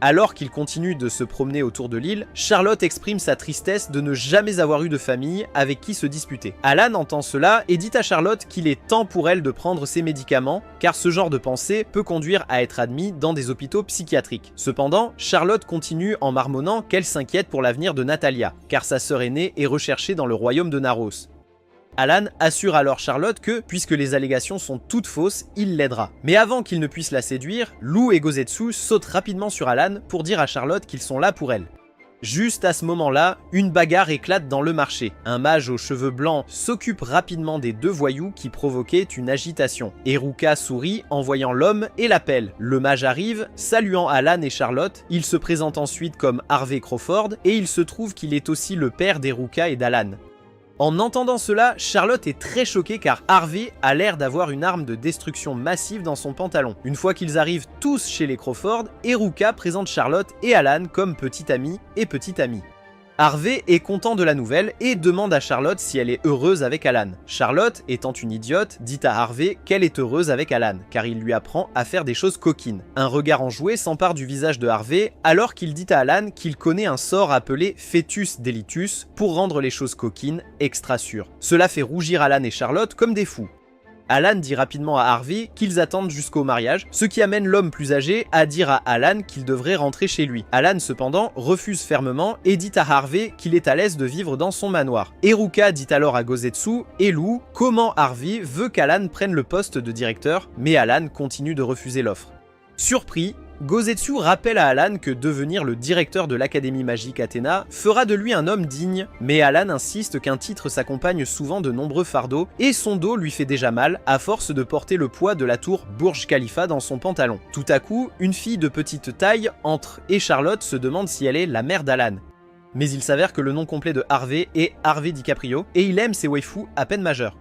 [SPEAKER 1] Alors qu'il continue de se promener autour de l'île, Charlotte exprime sa tristesse de ne jamais avoir eu de famille avec qui se disputer. Alan entend cela et dit à Charlotte qu'il est temps pour elle de prendre ses médicaments, car ce genre de pensée peut conduire à être admis dans des hôpitaux psychiatriques. Cependant, Charlotte continue en marmonnant qu'elle s'inquiète pour l'avenir de Natalia, car sa sœur aînée est recherchée dans le royaume de Naros. Alan assure alors Charlotte que, puisque les allégations sont toutes fausses, il l'aidera. Mais avant qu'il ne puisse la séduire, Lou et Gozetsu sautent rapidement sur Alan pour dire à Charlotte qu'ils sont là pour elle. Juste à ce moment-là, une bagarre éclate dans le marché. Un mage aux cheveux blancs s'occupe rapidement des deux voyous qui provoquaient une agitation. Iruka sourit en voyant l'homme et l'appelle. Le mage arrive, saluant Alan et Charlotte. Il se présente ensuite comme Harvey Crawford et il se trouve qu'il est aussi le père d'Iruka et d'Alan. En entendant cela, Charlotte est très choquée car Harvey a l'air d'avoir une arme de destruction massive dans son pantalon. Une fois qu'ils arrivent tous chez les Crawford, Iruka présente Charlotte et Alan comme petit ami et petite amie. Harvey est content de la nouvelle et demande à Charlotte si elle est heureuse avec Alan. Charlotte, étant une idiote, dit à Harvey qu'elle est heureuse avec Alan, car il lui apprend à faire des choses coquines. Un regard enjoué s'empare du visage de Harvey, alors qu'il dit à Alan qu'il connaît un sort appelé Fetus Delitus pour rendre les choses coquines extra sûres. Cela fait rougir Alan et Charlotte comme des fous. Alan dit rapidement à Harvey qu'ils attendent jusqu'au mariage, ce qui amène l'homme plus âgé à dire à Alan qu'il devrait rentrer chez lui. Alan cependant refuse fermement et dit à Harvey qu'il est à l'aise de vivre dans son manoir. Iruka dit alors à Gozetsu et Lou comment Harvey veut qu'Alan prenne le poste de directeur, mais Alan continue de refuser l'offre. Surpris, Gozetsu rappelle à Alan que devenir le directeur de l'Académie magique Athéna fera de lui un homme digne, mais Alan insiste qu'un titre s'accompagne souvent de nombreux fardeaux et son dos lui fait déjà mal à force de porter le poids de la tour Burj Khalifa dans son pantalon. Tout à coup, une fille de petite taille entre et Charlotte se demande si elle est la mère d'Alan. Mais il s'avère que le nom complet de Harvey est Harvey DiCaprio et il aime ses waifus à peine majeures.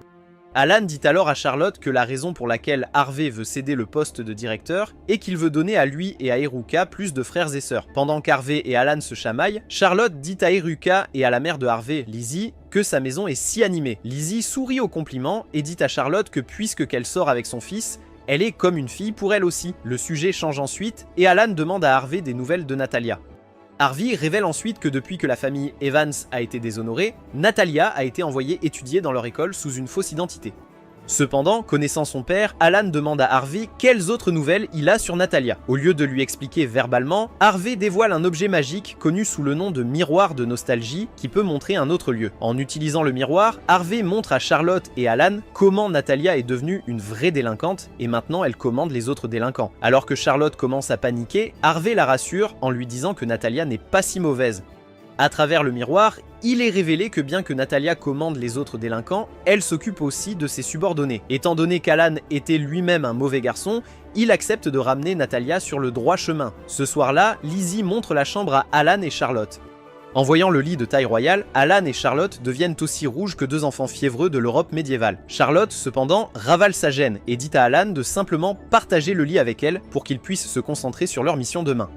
[SPEAKER 1] Alan dit alors à Charlotte que la raison pour laquelle Harvey veut céder le poste de directeur est qu'il veut donner à lui et à Iruka plus de frères et sœurs. Pendant qu'Harvey et Alan se chamaillent, Charlotte dit à Iruka et à la mère de Harvey, Lizzie, que sa maison est si animée. Lizzie sourit au compliment et dit à Charlotte que puisque qu'elle sort avec son fils, elle est comme une fille pour elle aussi. Le sujet change ensuite et Alan demande à Harvey des nouvelles de Natalia. Harvey révèle ensuite que depuis que la famille Evans a été déshonorée, Natalia a été envoyée étudier dans leur école sous une fausse identité. Cependant, connaissant son père, Alan demande à Harvey quelles autres nouvelles il a sur Natalia. Au lieu de lui expliquer verbalement, Harvey dévoile un objet magique connu sous le nom de miroir de nostalgie qui peut montrer un autre lieu. En utilisant le miroir, Harvey montre à Charlotte et Alan comment Natalia est devenue une vraie délinquante et maintenant elle commande les autres délinquants. Alors que Charlotte commence à paniquer, Harvey la rassure en lui disant que Natalia n'est pas si mauvaise. À travers le miroir, il est révélé que bien que Natalia commande les autres délinquants, elle s'occupe aussi de ses subordonnés. Étant donné qu'Alan était lui-même un mauvais garçon, il accepte de ramener Natalia sur le droit chemin. Ce soir-là, Lizzie montre la chambre à Alan et Charlotte. En voyant le lit de taille royale, Alan et Charlotte deviennent aussi rouges que deux enfants fiévreux de l'Europe médiévale. Charlotte, cependant, ravale sa gêne et dit à Alan de simplement partager le lit avec elle pour qu'ils puissent se concentrer sur leur mission demain.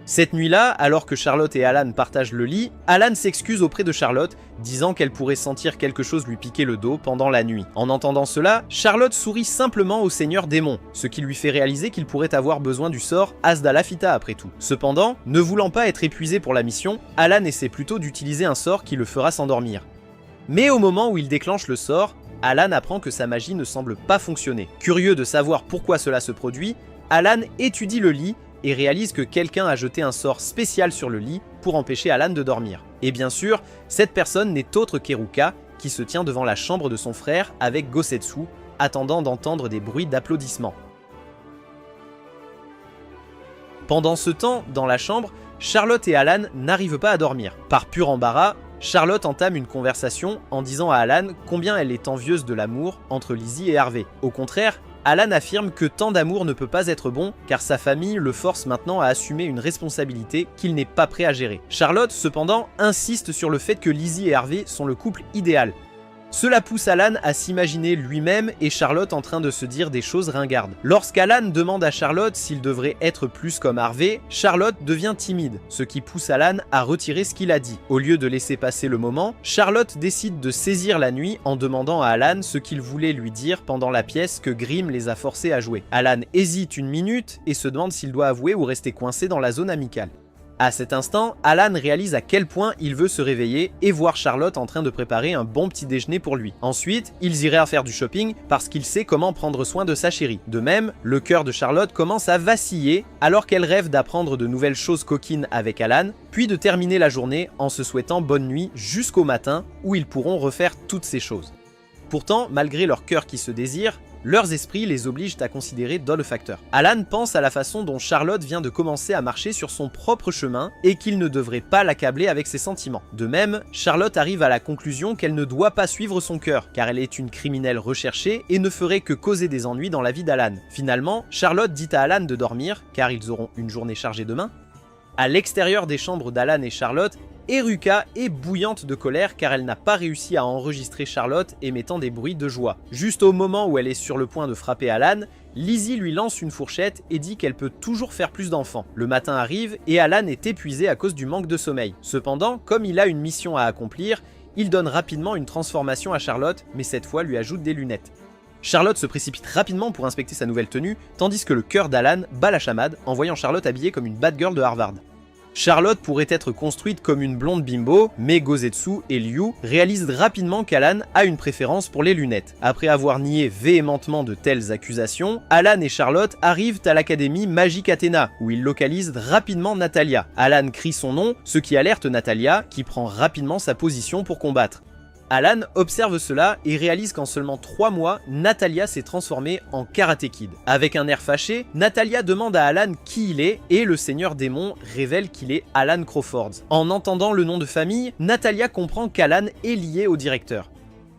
[SPEAKER 1] Cette nuit-là, alors que Charlotte et Alan partagent le lit, Alan s'excuse auprès de Charlotte, disant qu'elle pourrait sentir quelque chose lui piquer le dos pendant la nuit. En entendant cela, Charlotte sourit simplement au seigneur démon, ce qui lui fait réaliser qu'il pourrait avoir besoin du sort Asdalafita après tout. Cependant, ne voulant pas être épuisé pour la mission, Alan essaie plutôt d'utiliser un sort qui le fera s'endormir. Mais au moment où il déclenche le sort, Alan apprend que sa magie ne semble pas fonctionner. Curieux de savoir pourquoi cela se produit, Alan étudie le lit et réalise que quelqu'un a jeté un sort spécial sur le lit pour empêcher Alan de dormir. Et bien sûr, cette personne n'est autre qu'Iruka, qui se tient devant la chambre de son frère avec Gosetsu, attendant d'entendre des bruits d'applaudissements. Pendant ce temps, dans la chambre, Charlotte et Alan n'arrivent pas à dormir. Par pur embarras, Charlotte entame une conversation en disant à Alan combien elle est envieuse de l'amour entre Lizzie et Harvey. Au contraire, Alan affirme que tant d'amour ne peut pas être bon car sa famille le force maintenant à assumer une responsabilité qu'il n'est pas prêt à gérer. Charlotte, cependant, insiste sur le fait que Lizzie et Harvey sont le couple idéal. Cela pousse Alan à s'imaginer lui-même et Charlotte en train de se dire des choses ringardes. Lorsqu'Alan demande à Charlotte s'il devrait être plus comme Harvey, Charlotte devient timide, ce qui pousse Alan à retirer ce qu'il a dit. Au lieu de laisser passer le moment, Charlotte décide de saisir la nuit en demandant à Alan ce qu'il voulait lui dire pendant la pièce que Grimm les a forcés à jouer. Alan hésite une minute et se demande s'il doit avouer ou rester coincé dans la zone amicale. À cet instant, Alan réalise à quel point il veut se réveiller et voir Charlotte en train de préparer un bon petit déjeuner pour lui. Ensuite, ils iraient faire du shopping parce qu'il sait comment prendre soin de sa chérie. De même, le cœur de Charlotte commence à vaciller alors qu'elle rêve d'apprendre de nouvelles choses coquines avec Alan, puis de terminer la journée en se souhaitant bonne nuit jusqu'au matin où ils pourront refaire toutes ces choses. Pourtant, malgré leur cœur qui se désire, leurs esprits les obligent à considérer d'autres facteurs. Alan pense à la façon dont Charlotte vient de commencer à marcher sur son propre chemin et qu'il ne devrait pas l'accabler avec ses sentiments. De même, Charlotte arrive à la conclusion qu'elle ne doit pas suivre son cœur, car elle est une criminelle recherchée et ne ferait que causer des ennuis dans la vie d'Alan. Finalement, Charlotte dit à Alan de dormir, car ils auront une journée chargée demain. À l'extérieur des chambres d'Alan et Charlotte, Eruka est bouillante de colère car elle n'a pas réussi à enregistrer Charlotte émettant des bruits de joie. Juste au moment où elle est sur le point de frapper Alan, Lizzie lui lance une fourchette et dit qu'elle peut toujours faire plus d'enfants. Le matin arrive et Alan est épuisé à cause du manque de sommeil. Cependant, comme il a une mission à accomplir, il donne rapidement une transformation à Charlotte, mais cette fois lui ajoute des lunettes. Charlotte se précipite rapidement pour inspecter sa nouvelle tenue, tandis que le cœur d'Alan bat la chamade en voyant Charlotte habillée comme une bad girl de Harvard. Charlotte pourrait être construite comme une blonde bimbo, mais Gozetsu et Liu réalisent rapidement qu'Alan a une préférence pour les lunettes. Après avoir nié véhémentement de telles accusations, Alan et Charlotte arrivent à l'académie Magic Athena, où ils localisent rapidement Natalia. Alan crie son nom, ce qui alerte Natalia, qui prend rapidement sa position pour combattre. Alan observe cela et réalise qu'en seulement 3 mois, Natalia s'est transformée en Karate Kid. Avec un air fâché, Natalia demande à Alan qui il est et le Seigneur Démon révèle qu'il est Alan Crawford. En entendant le nom de famille, Natalia comprend qu'Alan est lié au directeur.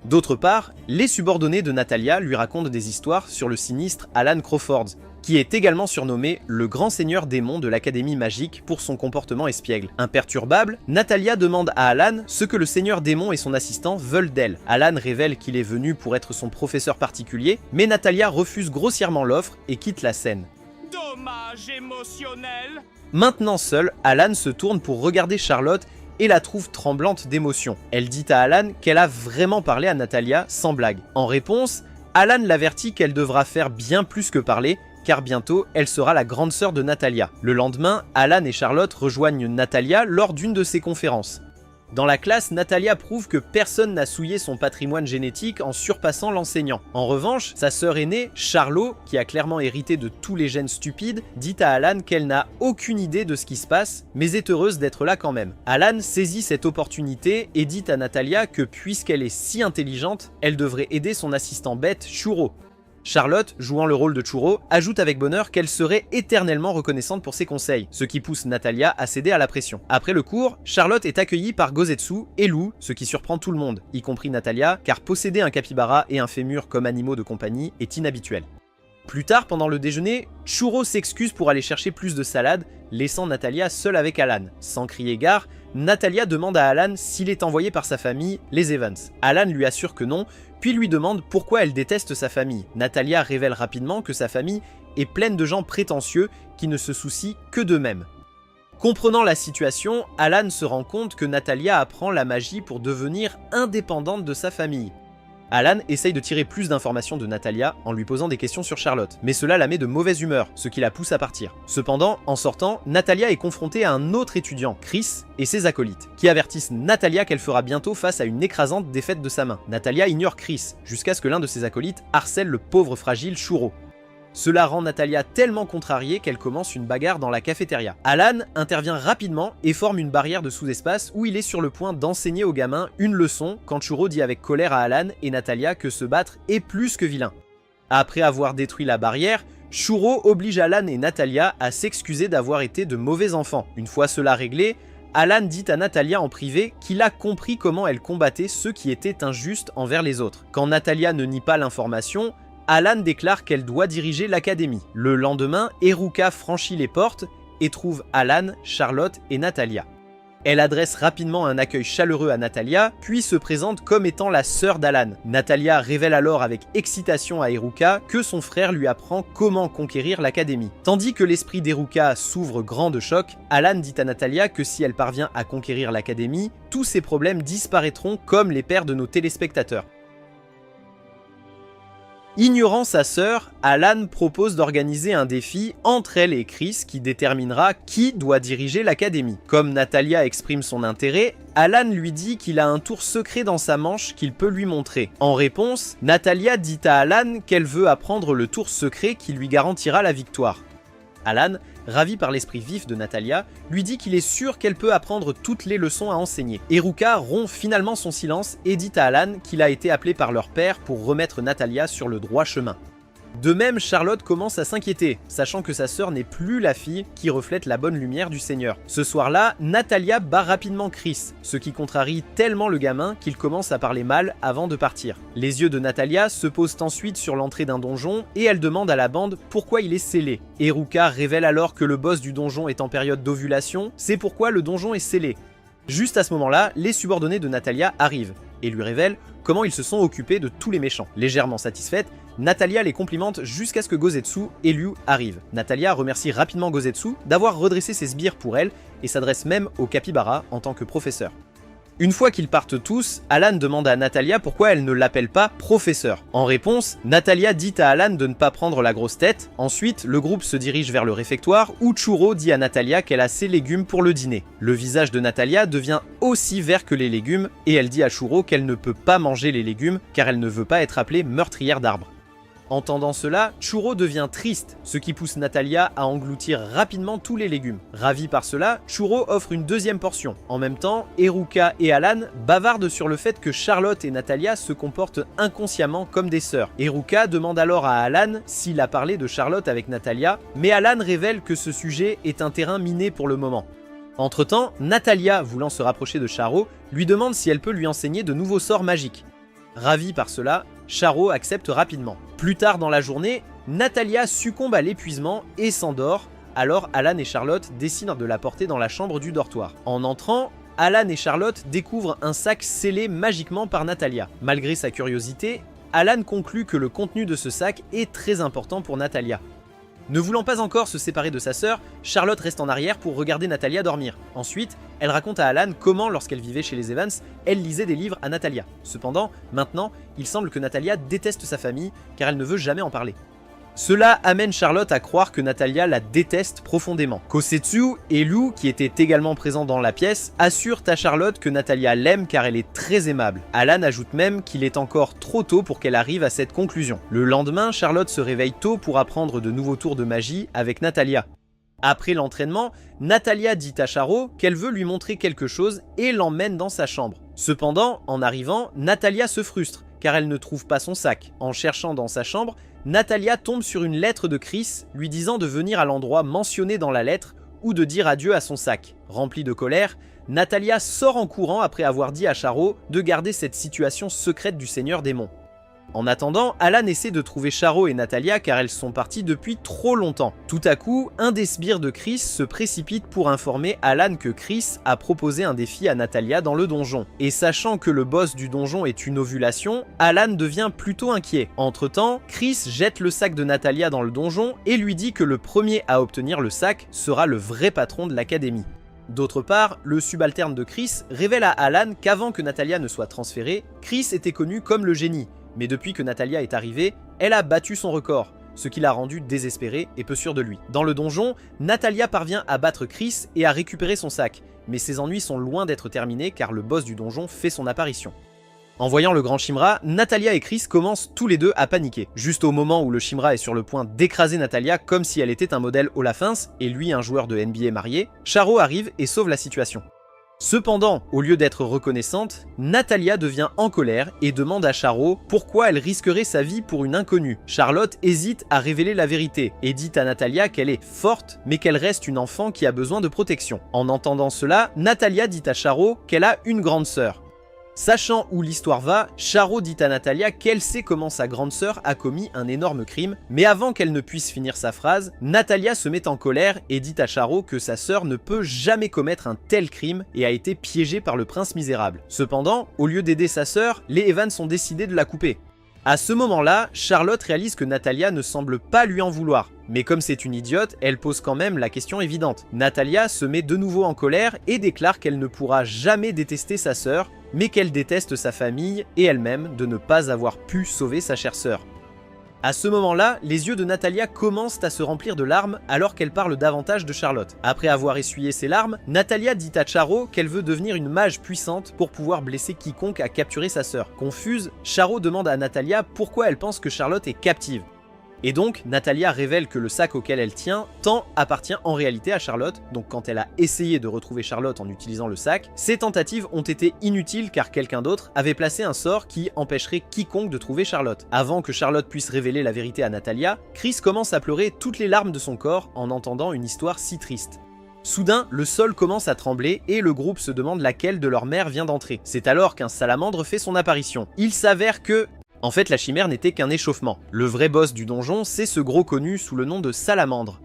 [SPEAKER 1] D'autre part, les subordonnés de Natalia lui racontent des histoires sur le sinistre Alan Crawford, qui est également surnommé le grand seigneur démon de l'Académie magique pour son comportement espiègle. Imperturbable, Natalia demande à Alan ce que le seigneur démon et son assistant veulent d'elle. Alan révèle qu'il est venu pour être son professeur particulier, mais Natalia refuse grossièrement l'offre et quitte la scène.
[SPEAKER 3] Dommage émotionnel.
[SPEAKER 1] Maintenant seul, Alan se tourne pour regarder Charlotte et la trouve tremblante d'émotion. Elle dit à Alan qu'elle a vraiment parlé à Natalia sans blague. En réponse, Alan l'avertit qu'elle devra faire bien plus que parler, car bientôt, elle sera la grande sœur de Natalia. Le lendemain, Alan et Charlotte rejoignent Natalia lors d'une de ses conférences. Dans la classe, Natalia prouve que personne n'a souillé son patrimoine génétique en surpassant l'enseignant. En revanche, sa sœur aînée, Charlot, qui a clairement hérité de tous les gènes stupides, dit à Alan qu'elle n'a aucune idée de ce qui se passe, mais est heureuse d'être là quand même. Alan saisit cette opportunité et dit à Natalia que puisqu'elle est si intelligente, elle devrait aider son assistant bête, Churro. Charlotte, jouant le rôle de Churro, ajoute avec bonheur qu'elle serait éternellement reconnaissante pour ses conseils, ce qui pousse Natalia à céder à la pression. Après le cours, Charlotte est accueillie par Gozetsu et Lou, ce qui surprend tout le monde, y compris Natalia, car posséder un capybara et un fémur comme animaux de compagnie est inhabituel. Plus tard, pendant le déjeuner, Churro s'excuse pour aller chercher plus de salade, laissant Natalia seule avec Alan. Sans crier gare, Natalia demande à Alan s'il est envoyé par sa famille, les Evans. Alan lui assure que non, puis lui demande pourquoi elle déteste sa famille. Natalia révèle rapidement que sa famille est pleine de gens prétentieux qui ne se soucient que d'eux-mêmes. Comprenant la situation, Alan se rend compte que Natalia apprend la magie pour devenir indépendante de sa famille. Alan essaye de tirer plus d'informations de Natalia en lui posant des questions sur Charlotte, mais cela la met de mauvaise humeur, ce qui la pousse à partir. Cependant, en sortant, Natalia est confrontée à un autre étudiant, Chris, et ses acolytes, qui avertissent Natalia qu'elle fera bientôt face à une écrasante défaite de sa main. Natalia ignore Chris, jusqu'à ce que l'un de ses acolytes harcèle le pauvre fragile Churro. Cela rend Natalia tellement contrariée qu'elle commence une bagarre dans la cafétéria. Alan intervient rapidement et forme une barrière de sous-espace où il est sur le point d'enseigner aux gamins une leçon quand Churro dit avec colère à Alan et Natalia que se battre est plus que vilain. Après avoir détruit la barrière, Churro oblige Alan et Natalia à s'excuser d'avoir été de mauvais enfants. Une fois cela réglé, Alan dit à Natalia en privé qu'il a compris comment elle combattait ceux qui étaient injustes envers les autres. Quand Natalia ne nie pas l'information, Alan déclare qu'elle doit diriger l'académie. Le lendemain, Eruka franchit les portes et trouve Alan, Charlotte et Natalia. Elle adresse rapidement un accueil chaleureux à Natalia, puis se présente comme étant la sœur d'Alan. Natalia révèle alors avec excitation à Eruka que son frère lui apprend comment conquérir l'académie. Tandis que l'esprit d'Eruka s'ouvre grand de choc, Alan dit à Natalia que si elle parvient à conquérir l'académie, tous ses problèmes disparaîtront comme les pères de nos téléspectateurs. Ignorant sa sœur, Alan propose d'organiser un défi entre elle et Chris qui déterminera qui doit diriger l'académie. Comme Natalia exprime son intérêt, Alan lui dit qu'il a un tour secret dans sa manche qu'il peut lui montrer. En réponse, Natalia dit à Alan qu'elle veut apprendre le tour secret qui lui garantira la victoire. Alan, ravi par l'esprit vif de Natalia, lui dit qu'il est sûr qu'elle peut apprendre toutes les leçons à enseigner. Eruka rompt finalement son silence et dit à Alan qu'il a été appelé par leur père pour remettre Natalia sur le droit chemin. De même, Charlotte commence à s'inquiéter, sachant que sa sœur n'est plus la fille qui reflète la bonne lumière du Seigneur. Ce soir-là, Natalia bat rapidement Chris, ce qui contrarie tellement le gamin qu'il commence à parler mal avant de partir. Les yeux de Natalia se posent ensuite sur l'entrée d'un donjon et elle demande à la bande pourquoi il est scellé. Eruka révèle alors que le boss du donjon est en période d'ovulation, c'est pourquoi le donjon est scellé. Juste à ce moment-là, les subordonnés de Natalia arrivent et lui révèlent comment ils se sont occupés de tous les méchants. Légèrement satisfaite, Natalia les complimente jusqu'à ce que Gozetsu et Liu arrivent. Natalia remercie rapidement Gozetsu d'avoir redressé ses sbires pour elle et s'adresse même au capybara en tant que professeur. Une fois qu'ils partent tous, Alan demande à Natalia pourquoi elle ne l'appelle pas professeur. En réponse, Natalia dit à Alan de ne pas prendre la grosse tête. Ensuite, le groupe se dirige vers le réfectoire où Churro dit à Natalia qu'elle a ses légumes pour le dîner. Le visage de Natalia devient aussi vert que les légumes et elle dit à Churro qu'elle ne peut pas manger les légumes car elle ne veut pas être appelée meurtrière d'arbres. Entendant cela, Churro devient triste, ce qui pousse Natalia à engloutir rapidement tous les légumes. Ravi par cela, Churro offre une deuxième portion. En même temps, Eruka et Alan bavardent sur le fait que Charlotte et Natalia se comportent inconsciemment comme des sœurs. Eruka demande alors à Alan s'il a parlé de Charlotte avec Natalia, mais Alan révèle que ce sujet est un terrain miné pour le moment. Entre-temps, Natalia, voulant se rapprocher de Charo, lui demande si elle peut lui enseigner de nouveaux sorts magiques. Ravi par cela, Charo accepte rapidement. Plus tard dans la journée, Natalia succombe à l'épuisement et s'endort, alors Alan et Charlotte décident de la porter dans la chambre du dortoir. En entrant, Alan et Charlotte découvrent un sac scellé magiquement par Natalia. Malgré sa curiosité, Alan conclut que le contenu de ce sac est très important pour Natalia. Ne voulant pas encore se séparer de sa sœur, Charlotte reste en arrière pour regarder Natalia dormir. Ensuite, elle raconte à Alan comment, lorsqu'elle vivait chez les Evans, elle lisait des livres à Natalia. Cependant, maintenant, il semble que Natalia déteste sa famille car elle ne veut jamais en parler. Cela amène Charlotte à croire que Natalia la déteste profondément. Kosetsu et Liu, qui étaient également présents dans la pièce, assurent à Charlotte que Natalia l'aime car elle est très aimable. Alan ajoute même qu'il est encore trop tôt pour qu'elle arrive à cette conclusion. Le lendemain, Charlotte se réveille tôt pour apprendre de nouveaux tours de magie avec Natalia. Après l'entraînement, Natalia dit à Charo qu'elle veut lui montrer quelque chose et l'emmène dans sa chambre. Cependant, en arrivant, Natalia se frustre car elle ne trouve pas son sac. En cherchant dans sa chambre, Natalia tombe sur une lettre de Chris lui disant de venir à l'endroit mentionné dans la lettre ou de dire adieu à son sac. Remplie de colère, Natalia sort en courant après avoir dit à Charo de garder cette situation secrète du Seigneur Démon. En attendant, Alan essaie de trouver Charo et Natalia car elles sont parties depuis trop longtemps. Tout à coup, un des sbires de Chris se précipite pour informer Alan que Chris a proposé un défi à Natalia dans le donjon. Et sachant que le boss du donjon est une ovulation, Alan devient plutôt inquiet. Entre-temps, Chris jette le sac de Natalia dans le donjon et lui dit que le premier à obtenir le sac sera le vrai patron de l'académie. D'autre part, le subalterne de Chris révèle à Alan qu'avant que Natalia ne soit transférée, Chris était connu comme le génie. Mais depuis que Natalia est arrivée, elle a battu son record, ce qui l'a rendu désespéré et peu sûr de lui. Dans le donjon, Natalia parvient à battre Chris et à récupérer son sac, mais ses ennuis sont loin d'être terminés car le boss du donjon fait son apparition. En voyant le grand Shimra, Natalia et Chris commencent tous les deux à paniquer. Juste au moment où le Shimra est sur le point d'écraser Natalia comme si elle était un modèle Olafins et lui un joueur de NBA marié, Charo arrive et sauve la situation. Cependant, au lieu d'être reconnaissante, Natalia devient en colère et demande à Charo pourquoi elle risquerait sa vie pour une inconnue. Charlotte hésite à révéler la vérité et dit à Natalia qu'elle est forte mais qu'elle reste une enfant qui a besoin de protection. En entendant cela, Natalia dit à Charo qu'elle a une grande sœur. Sachant où l'histoire va, Charo dit à Natalia qu'elle sait comment sa grande sœur a commis un énorme crime, mais avant qu'elle ne puisse finir sa phrase, Natalia se met en colère et dit à Charo que sa sœur ne peut jamais commettre un tel crime et a été piégée par le prince misérable. Cependant, au lieu d'aider sa sœur, les Evans ont décidé de la couper. À ce moment-là, Charlotte réalise que Natalia ne semble pas lui en vouloir. Mais comme c'est une idiote, elle pose quand même la question évidente. Natalia se met de nouveau en colère et déclare qu'elle ne pourra jamais détester sa sœur, mais qu'elle déteste sa famille et elle-même de ne pas avoir pu sauver sa chère sœur. À ce moment-là, les yeux de Natalia commencent à se remplir de larmes alors qu'elle parle davantage de Charlotte. Après avoir essuyé ses larmes, Natalia dit à Charo qu'elle veut devenir une mage puissante pour pouvoir blesser quiconque a capturé sa sœur. Confuse, Charo demande à Natalia pourquoi elle pense que Charlotte est captive. Et donc, Natalia révèle que le sac auquel elle tient appartient en réalité à Charlotte, donc quand elle a essayé de retrouver Charlotte en utilisant le sac, ses tentatives ont été inutiles car quelqu'un d'autre avait placé un sort qui empêcherait quiconque de trouver Charlotte. Avant que Charlotte puisse révéler la vérité à Natalia, Chris commence à pleurer toutes les larmes de son corps en entendant une histoire si triste. Soudain, le sol commence à trembler et le groupe se demande laquelle de leur mère vient d'entrer. C'est alors qu'un salamandre fait son apparition. Il s'avère que... En fait, la chimère n'était qu'un échauffement. Le vrai boss du donjon, c'est ce gros connu sous le nom de Salamandre.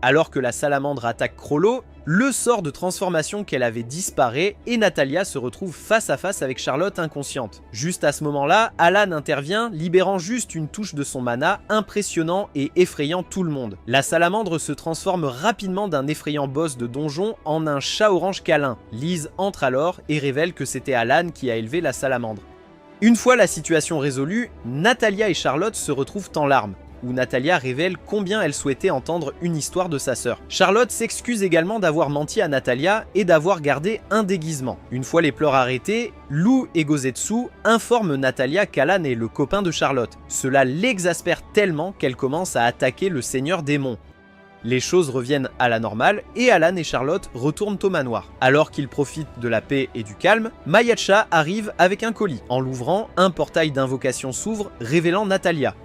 [SPEAKER 1] Alors que la salamandre attaque Crollo, le sort de transformation qu'elle avait disparaît et Natalia se retrouve face à face avec Charlotte inconsciente. Juste à ce moment-là, Alan intervient, libérant juste une touche de son mana, impressionnant et effrayant tout le monde. La salamandre se transforme rapidement d'un effrayant boss de donjon en un chat orange câlin. Liz entre alors et révèle que c'était Alan qui a élevé la salamandre. Une fois la situation résolue, Natalia et Charlotte se retrouvent en larmes, où Natalia révèle combien elle souhaitait entendre une histoire de sa sœur. Charlotte s'excuse également d'avoir menti à Natalia et d'avoir gardé un déguisement. Une fois les pleurs arrêtés, Lou et Gozetsu informent Natalia qu'Alan est le copain de Charlotte. Cela l'exaspère tellement qu'elle commence à attaquer le seigneur démon. Les choses reviennent à la normale et Alan et Charlotte retournent au manoir. Alors qu'ils profitent de la paix et du calme, Mayacha arrive avec un colis. En l'ouvrant, un portail d'invocation s'ouvre, révélant Natalia.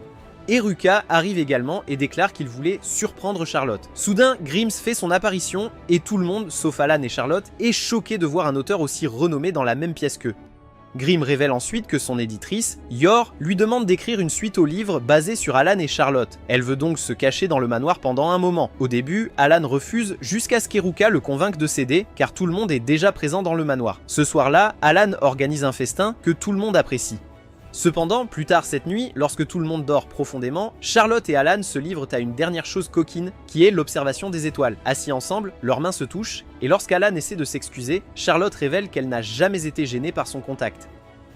[SPEAKER 1] Eruka arrive également et déclare qu'il voulait surprendre Charlotte. Soudain, Grims fait son apparition et tout le monde, sauf Alan et Charlotte, est choqué de voir un auteur aussi renommé dans la même pièce qu'eux. Grimm révèle ensuite que son éditrice, Yor, lui demande d'écrire une suite au livre basé sur Alan et Charlotte. Elle veut donc se cacher dans le manoir pendant un moment. Au début, Alan refuse jusqu'à ce qu'Eruka le convainque de céder, car tout le monde est déjà présent dans le manoir. Ce soir-là, Alan organise un festin que tout le monde apprécie. Cependant, plus tard cette nuit, lorsque tout le monde dort profondément, Charlotte et Alan se livrent à une dernière chose coquine, qui est l'observation des étoiles. Assis ensemble, leurs mains se touchent, et lorsqu'Alan essaie de s'excuser, Charlotte révèle qu'elle n'a jamais été gênée par son contact.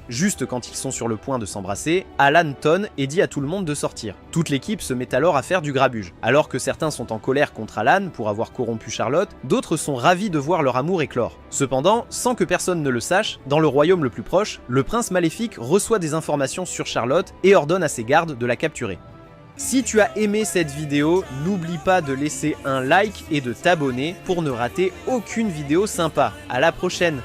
[SPEAKER 1] Juste quand ils sont sur le point de s'embrasser, Alan tonne et dit à tout le monde de sortir. Toute l'équipe se met alors à faire du grabuge. Alors que certains sont en colère contre Alan pour avoir corrompu Charlotte, d'autres sont ravis de voir leur amour éclore. Cependant, sans que personne ne le sache, dans le royaume le plus proche, le prince maléfique reçoit des informations sur Charlotte et ordonne à ses gardes de la capturer. Si tu as aimé cette vidéo, n'oublie pas de laisser un like et de t'abonner pour ne rater aucune vidéo sympa. À la prochaine!